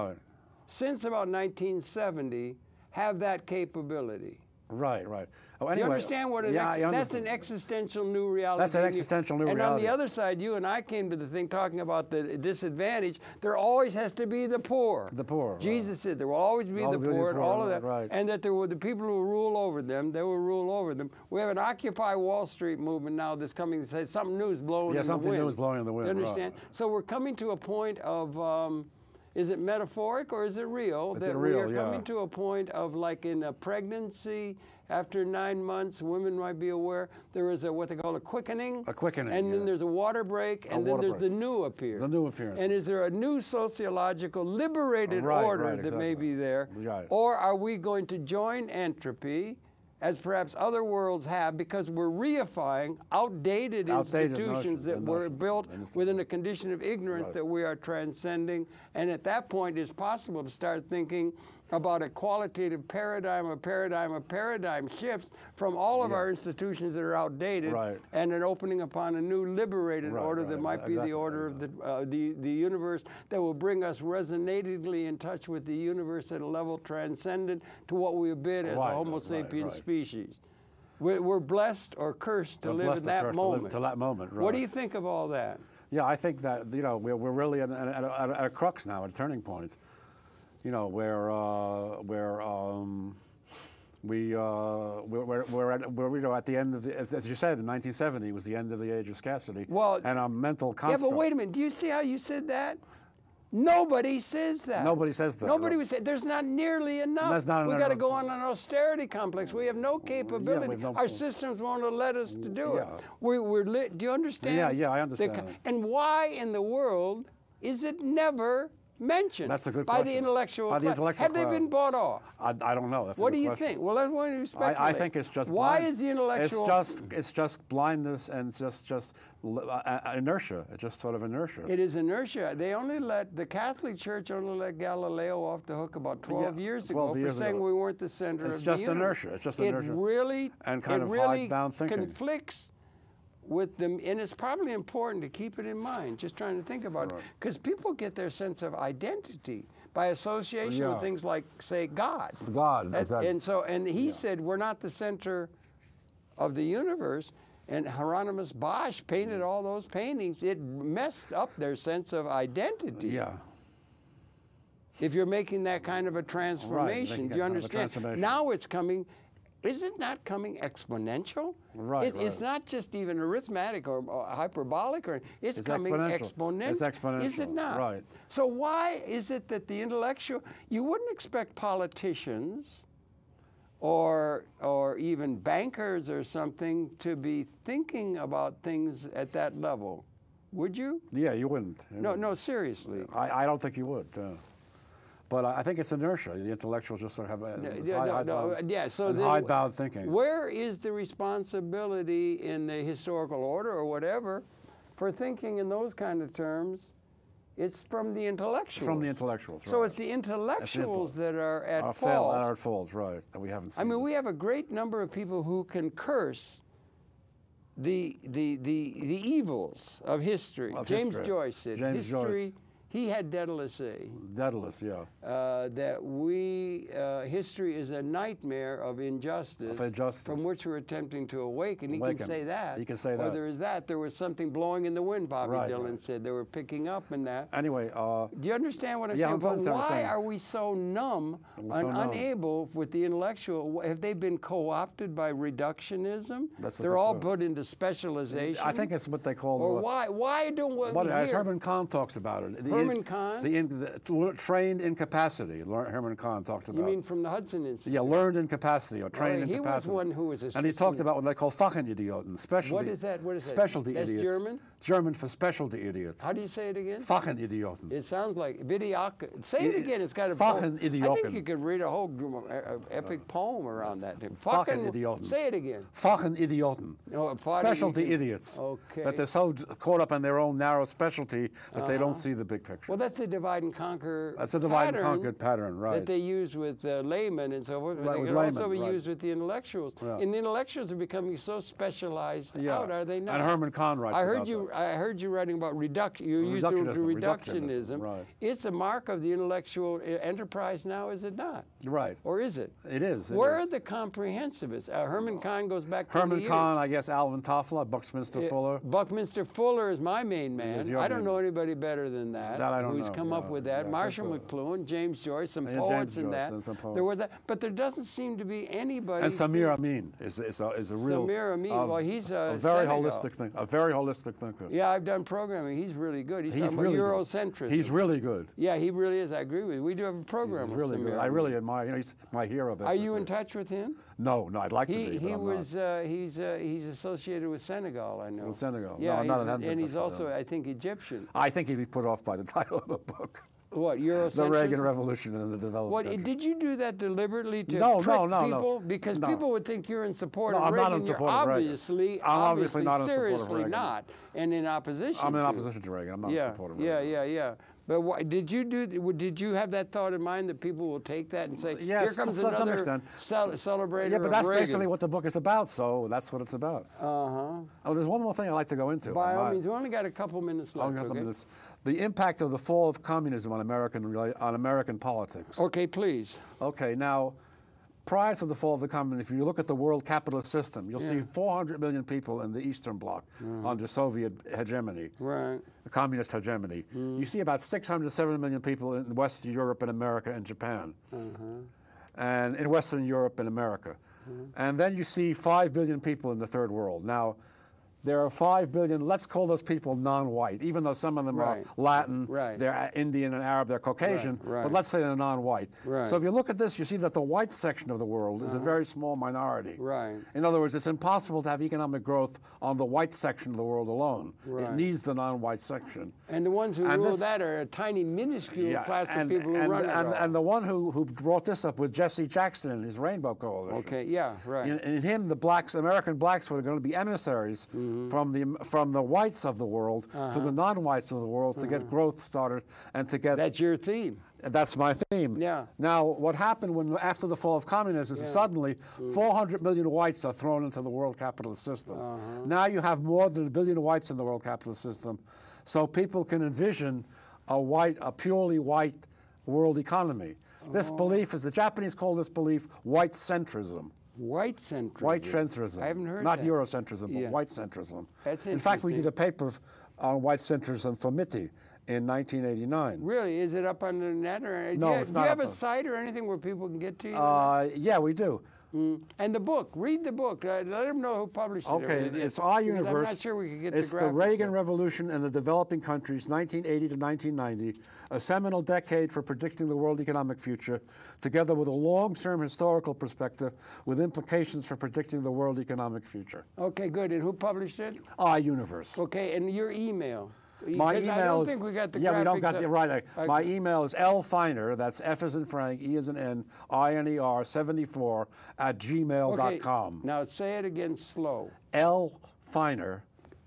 [SPEAKER 1] since about 1970, have that capability.
[SPEAKER 2] Right, right. Oh, anyway,
[SPEAKER 1] you understand what that's an existential new reality.
[SPEAKER 2] That's an existential new reality.
[SPEAKER 1] And on the other side, you and I came to the thing talking about the disadvantage. There always has to be the poor.
[SPEAKER 2] The poor.
[SPEAKER 1] Jesus said there will always be the poor and all of that.
[SPEAKER 2] Right.
[SPEAKER 1] And that there were the people who rule over them, they will rule over them. We have an Occupy Wall Street movement now that's coming to say something new is blowing in the wind.
[SPEAKER 2] Yeah, something new is blowing in the wind.
[SPEAKER 1] You understand? Right. So we're coming to a point of... is it metaphoric or is it real?
[SPEAKER 2] It's real,
[SPEAKER 1] we are coming to a point of, like in a pregnancy, after 9 months, women might be aware, there is what they call a quickening.
[SPEAKER 2] A quickening,
[SPEAKER 1] and then there's a water break, and then there's the new appearance.
[SPEAKER 2] The new appearance.
[SPEAKER 1] And is there a new sociological liberated order that may be there?
[SPEAKER 2] Right.
[SPEAKER 1] Or are we going to join entropy, as perhaps other worlds have, because we're reifying outdated institutions that were built within a condition of ignorance that we are transcending. And at that point, it's possible to start thinking about a qualitative paradigm shifts from all of our institutions that are outdated, and an opening upon a new liberated order that might be the order of the universe that will bring us resonatively in touch with the universe at a level transcendent to what we have been as a Homo sapiens species. We're blessed or cursed to live in that moment.
[SPEAKER 2] To that moment, right.
[SPEAKER 1] What do you think of all that?
[SPEAKER 2] Yeah, I think that, you know, we're really at a crux now, at a turning point. You know, where we're at the end of the, as you said, in 1970 was the end of the age of scarcity. Well, and our mental construct.
[SPEAKER 1] Yeah, but wait a minute. Do you see how you said that? Nobody says that.
[SPEAKER 2] Nobody says that.
[SPEAKER 1] Nobody would say there's not nearly enough.
[SPEAKER 2] There's not enough.
[SPEAKER 1] We got to go on an austerity complex. We have no capability. Our systems won't let us to do it. Do you understand?
[SPEAKER 2] Yeah, I understand.
[SPEAKER 1] And why in the world is it never mentioned?
[SPEAKER 2] That's a good
[SPEAKER 1] by
[SPEAKER 2] question.
[SPEAKER 1] The intellectual class?
[SPEAKER 2] Have
[SPEAKER 1] they been bought off?
[SPEAKER 2] I don't know. That's
[SPEAKER 1] what
[SPEAKER 2] a good
[SPEAKER 1] do you
[SPEAKER 2] question.
[SPEAKER 1] think? Well, that's one you speculate.
[SPEAKER 2] I think it's just
[SPEAKER 1] why is the intellectual?
[SPEAKER 2] It's just blindness and just inertia. It's just sort of inertia.
[SPEAKER 1] It is inertia. They only let the Catholic Church only let Galileo off the hook about 12 years ago for saying we weren't the center of the universe.
[SPEAKER 2] It's just inertia. It's just inertia.
[SPEAKER 1] It really
[SPEAKER 2] and kind of hidebound thinking.
[SPEAKER 1] Conflicts with them, and it's probably important to keep it in mind, just trying to think about it, because people get their sense of identity by association with things like, say, God.
[SPEAKER 2] God, exactly.
[SPEAKER 1] And he said, we're not the center of the universe, and Hieronymus Bosch painted all those paintings. It messed up their sense of identity.
[SPEAKER 2] Yeah.
[SPEAKER 1] If you're making that kind of a transformation, do you understand? Now it's coming. Is it not coming exponential? It's not just even arithmetic or hyperbolic, it's coming exponential.
[SPEAKER 2] It's exponential.
[SPEAKER 1] Is it not?
[SPEAKER 2] Right.
[SPEAKER 1] So why is it that the intellectual, you wouldn't expect politicians or even bankers or something to be thinking about things at that level, would you?
[SPEAKER 2] Yeah, you wouldn't.
[SPEAKER 1] No, seriously.
[SPEAKER 2] I don't think you would. But I think it's inertia. The intellectuals just sort of have hidebound thinking.
[SPEAKER 1] Where is the responsibility in the historical order or whatever for thinking in those kind of terms? It's from the intellectuals.
[SPEAKER 2] From the intellectuals, right.
[SPEAKER 1] So it's the intellectuals that are at fault.
[SPEAKER 2] Are at fault, right, that we haven't seen.
[SPEAKER 1] I mean, we have a great number of people who can curse the evils of history. James Joyce said, history... He had Daedalus A.
[SPEAKER 2] Daedalus, yeah.
[SPEAKER 1] That history is a nightmare of injustice, from which we're attempting to awaken. He can say that.
[SPEAKER 2] He can say that.
[SPEAKER 1] Or there is that. There was something blowing in the wind, Bobby Dylan said. They were picking up in that.
[SPEAKER 2] Anyway.
[SPEAKER 1] Do you understand what I'm saying? But why are we so numb and unable with the intellectual? Have they been co-opted by reductionism? They're all put into specialization?
[SPEAKER 2] I think it's what they call...
[SPEAKER 1] Or why don't we hear...
[SPEAKER 2] As Herman Kahn talks about it.
[SPEAKER 1] Herman Kahn?
[SPEAKER 2] The trained incapacity, Herman Kahn talked about.
[SPEAKER 1] You mean from the Hudson Institute?
[SPEAKER 2] Yeah, learned incapacity or trained incapacity.
[SPEAKER 1] He was one who was a...
[SPEAKER 2] And he talked about what they call Fachidioten, specialty.
[SPEAKER 1] What is that?
[SPEAKER 2] Specialty idiots.
[SPEAKER 1] That's German?
[SPEAKER 2] German for specialty idiots.
[SPEAKER 1] How do you say it again?
[SPEAKER 2] Fachenidioten.
[SPEAKER 1] It sounds like Vidioken. Say it again. It's got a
[SPEAKER 2] Fachenidioten.
[SPEAKER 1] I think you could read a whole epic poem around that.
[SPEAKER 2] Fachenidioten.
[SPEAKER 1] Say it again.
[SPEAKER 2] Fachenidioten.
[SPEAKER 1] Oh,
[SPEAKER 2] Specialty idiots.
[SPEAKER 1] Okay.
[SPEAKER 2] That they're so caught up in their own narrow specialty that they don't see the big picture.
[SPEAKER 1] Well, that's a divide and conquer.
[SPEAKER 2] That's a divide and conquer pattern, right?
[SPEAKER 1] That they use with laymen and so forth.
[SPEAKER 2] Right,
[SPEAKER 1] they
[SPEAKER 2] with
[SPEAKER 1] can
[SPEAKER 2] laymen,
[SPEAKER 1] also be
[SPEAKER 2] right.
[SPEAKER 1] used with the intellectuals.
[SPEAKER 2] Yeah.
[SPEAKER 1] And the intellectuals are becoming so specialized out, are they not?
[SPEAKER 2] And Herman Kahn writes about that.
[SPEAKER 1] I heard you writing about reduction. You used the word reductionism.
[SPEAKER 2] Right.
[SPEAKER 1] It's a mark of the intellectual enterprise now, is it not?
[SPEAKER 2] Right.
[SPEAKER 1] Or is it?
[SPEAKER 2] It is.
[SPEAKER 1] Where are the comprehensivists? Herman Kahn goes back to
[SPEAKER 2] Herman Kahn, I guess Alvin Toffler, Buckminster Fuller.
[SPEAKER 1] Buckminster Fuller is my main man. I don't know anybody better than that.
[SPEAKER 2] That I don't know.
[SPEAKER 1] Who's come up with that.
[SPEAKER 2] Yeah,
[SPEAKER 1] Marshall McLuhan, James Joyce, some poets in that. There were that. But there doesn't seem to be anybody.
[SPEAKER 2] And Samir Amin is a real.
[SPEAKER 1] Samir Amin, well, he's
[SPEAKER 2] a very holistic thinker. A very holistic thinker.
[SPEAKER 1] Yeah, I've done programming. He's really good. He's talking about Eurocentrism.
[SPEAKER 2] He's really good.
[SPEAKER 1] Yeah, he really is. I agree with you. We do have a program
[SPEAKER 2] He's
[SPEAKER 1] with
[SPEAKER 2] really
[SPEAKER 1] Samir.
[SPEAKER 2] good. I really admire. You know, he's my hero. Basically.
[SPEAKER 1] Are you in touch with him?
[SPEAKER 2] No, I'd like to be.
[SPEAKER 1] He was. He's associated with Senegal. I know.
[SPEAKER 2] With Senegal.
[SPEAKER 1] Yeah,
[SPEAKER 2] no,
[SPEAKER 1] and he's also, I think, Egyptian.
[SPEAKER 2] I think he'd be put off by the title of the book.
[SPEAKER 1] What, Eurocentrism?
[SPEAKER 2] The Reagan Revolution and the development.
[SPEAKER 1] Did you do that deliberately to
[SPEAKER 2] prick
[SPEAKER 1] people?
[SPEAKER 2] No.
[SPEAKER 1] Because people would think you're in support
[SPEAKER 2] of
[SPEAKER 1] Reagan.
[SPEAKER 2] I'm not in support of Reagan. I'm obviously not in support of Reagan.
[SPEAKER 1] Not, and in opposition.
[SPEAKER 2] I'm in opposition to Reagan. I'm not in support of Reagan.
[SPEAKER 1] Yeah. But did you have that thought in mind that people will take that and say,
[SPEAKER 2] yes,
[SPEAKER 1] here comes
[SPEAKER 2] to some
[SPEAKER 1] another
[SPEAKER 2] extent.
[SPEAKER 1] celebrator
[SPEAKER 2] Yeah, but that's
[SPEAKER 1] of Reagan.
[SPEAKER 2] basically what the book is about, so that's what it's about. Oh, there's one more thing I'd like to go into.
[SPEAKER 1] By all means, we only got a couple minutes left.
[SPEAKER 2] The impact of the fall of communism on American politics.
[SPEAKER 1] Okay, please.
[SPEAKER 2] Okay, now, prior to the fall of the communism, if you look at the world capitalist system, you'll see 400 million people in the Eastern Bloc under Soviet hegemony, communist hegemony. You see about 670 million people in Western Europe and America and Japan, and in Western Europe and America. And then you see 5 billion people in the Third World. Now, there are 5 billion, let's call those people non-white, even though some of them are Latin, they're Indian and Arab, they're Caucasian, but let's say they're non-white. So if you look at this, you see that the white section of the world is a very small minority. In other words, it's impossible to have economic growth on the white section of the world alone. It needs the non-white section.
[SPEAKER 1] And the ones who rule that are a tiny, minuscule class of people who run it all.
[SPEAKER 2] And the one who brought this up was Jesse Jackson and his Rainbow Coalition. In him, the blacks, American blacks were going to be emissaries from the whites of the world to the non-whites of the world to get growth started and to get.
[SPEAKER 1] That's your theme.
[SPEAKER 2] That's my theme.
[SPEAKER 1] Yeah.
[SPEAKER 2] Now, what happened after the fall of communism is suddenly 400 million whites are thrown into the world capitalist system. Now you have more than 1 billion whites in the world capitalist system, so people can envision a purely white world economy. This belief is, the Japanese call this belief white centrism.
[SPEAKER 1] White centrism.
[SPEAKER 2] White centrism.
[SPEAKER 1] I haven't heard
[SPEAKER 2] Not
[SPEAKER 1] that.
[SPEAKER 2] Eurocentrism, but white centrism.
[SPEAKER 1] That's
[SPEAKER 2] in fact, we did a paper on white centrism for MITI in 1989.
[SPEAKER 1] Really? Is it up on the net? Or
[SPEAKER 2] No, it's not.
[SPEAKER 1] Do you have a site or anything where people can get to you?
[SPEAKER 2] Yeah, we do.
[SPEAKER 1] And the book, read the book. Let them know who published it.
[SPEAKER 2] Okay, it's our universe.
[SPEAKER 1] I'm not sure we could get
[SPEAKER 2] it's
[SPEAKER 1] the
[SPEAKER 2] the Reagan Revolution in the Developing Countries, 1980 to 1990, a seminal decade for predicting the world economic future, together with a long-term historical perspective with implications for predicting the world economic future.
[SPEAKER 1] Okay, good. And who published it?
[SPEAKER 2] Our universe.
[SPEAKER 1] Okay, and your email.
[SPEAKER 2] My email
[SPEAKER 1] I don't
[SPEAKER 2] is,
[SPEAKER 1] think we got the
[SPEAKER 2] yeah, we don't
[SPEAKER 1] graphics
[SPEAKER 2] got
[SPEAKER 1] up.
[SPEAKER 2] the right. My email is lfeiner, that's F as in Frank, E as in N, INER 74 @gmail.com.
[SPEAKER 1] Okay, now say it again slow.
[SPEAKER 2] lfeiner.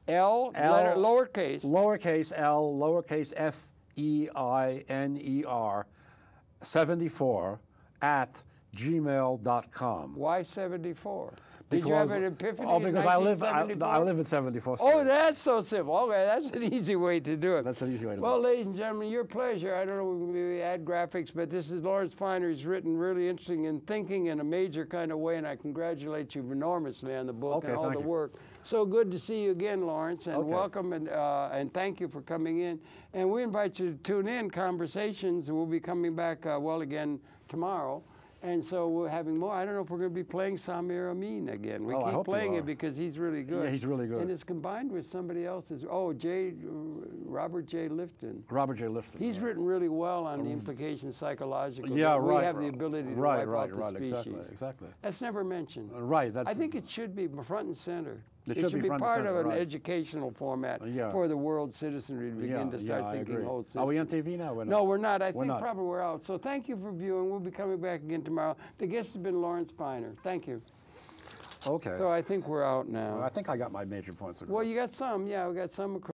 [SPEAKER 1] Lowercase.
[SPEAKER 2] Lowercase l, lowercase FEINER 74 @gmail.com.
[SPEAKER 1] Why 74? Did you have an epiphany?
[SPEAKER 2] Oh, because I live at 74th Street.
[SPEAKER 1] Oh, that's so simple. Okay, that's an easy way to do it.
[SPEAKER 2] That's an easy way to do it.
[SPEAKER 1] Well, ladies and gentlemen, your pleasure. I don't know if we can add graphics, but this is Lawrence Feiner. He's written really interesting and thinking in a major kind of way, and I congratulate you enormously on the book and all the work. So good to see you again, Lawrence, and welcome, and thank you for coming in. And we invite you to tune in. Conversations will be coming back, again tomorrow. And so we're having more. I don't know if we're going to be playing Samir Amin again. We keep playing it because he's really good.
[SPEAKER 2] Yeah, he's really good.
[SPEAKER 1] And it's combined with somebody else's. Oh, Robert J. Lifton.
[SPEAKER 2] Robert J. Lifton.
[SPEAKER 1] He's written really well on the implications psychologically.
[SPEAKER 2] Yeah,
[SPEAKER 1] We have the ability to wipe out the species.
[SPEAKER 2] Exactly.
[SPEAKER 1] That's never mentioned.
[SPEAKER 2] Right.
[SPEAKER 1] I think it should be front and center. It should be part of an educational format for the world citizenry to begin to start thinking whole systems.
[SPEAKER 2] Are we on TV now?
[SPEAKER 1] No, we're not. I think probably we're out. So thank you for viewing. We'll be coming back again tomorrow. The guest has been Lawrence Feiner. Thank you.
[SPEAKER 2] Okay.
[SPEAKER 1] So I think we're out now.
[SPEAKER 2] Well, I think I got my major points across.
[SPEAKER 1] Well, you got some. Yeah, we got some across.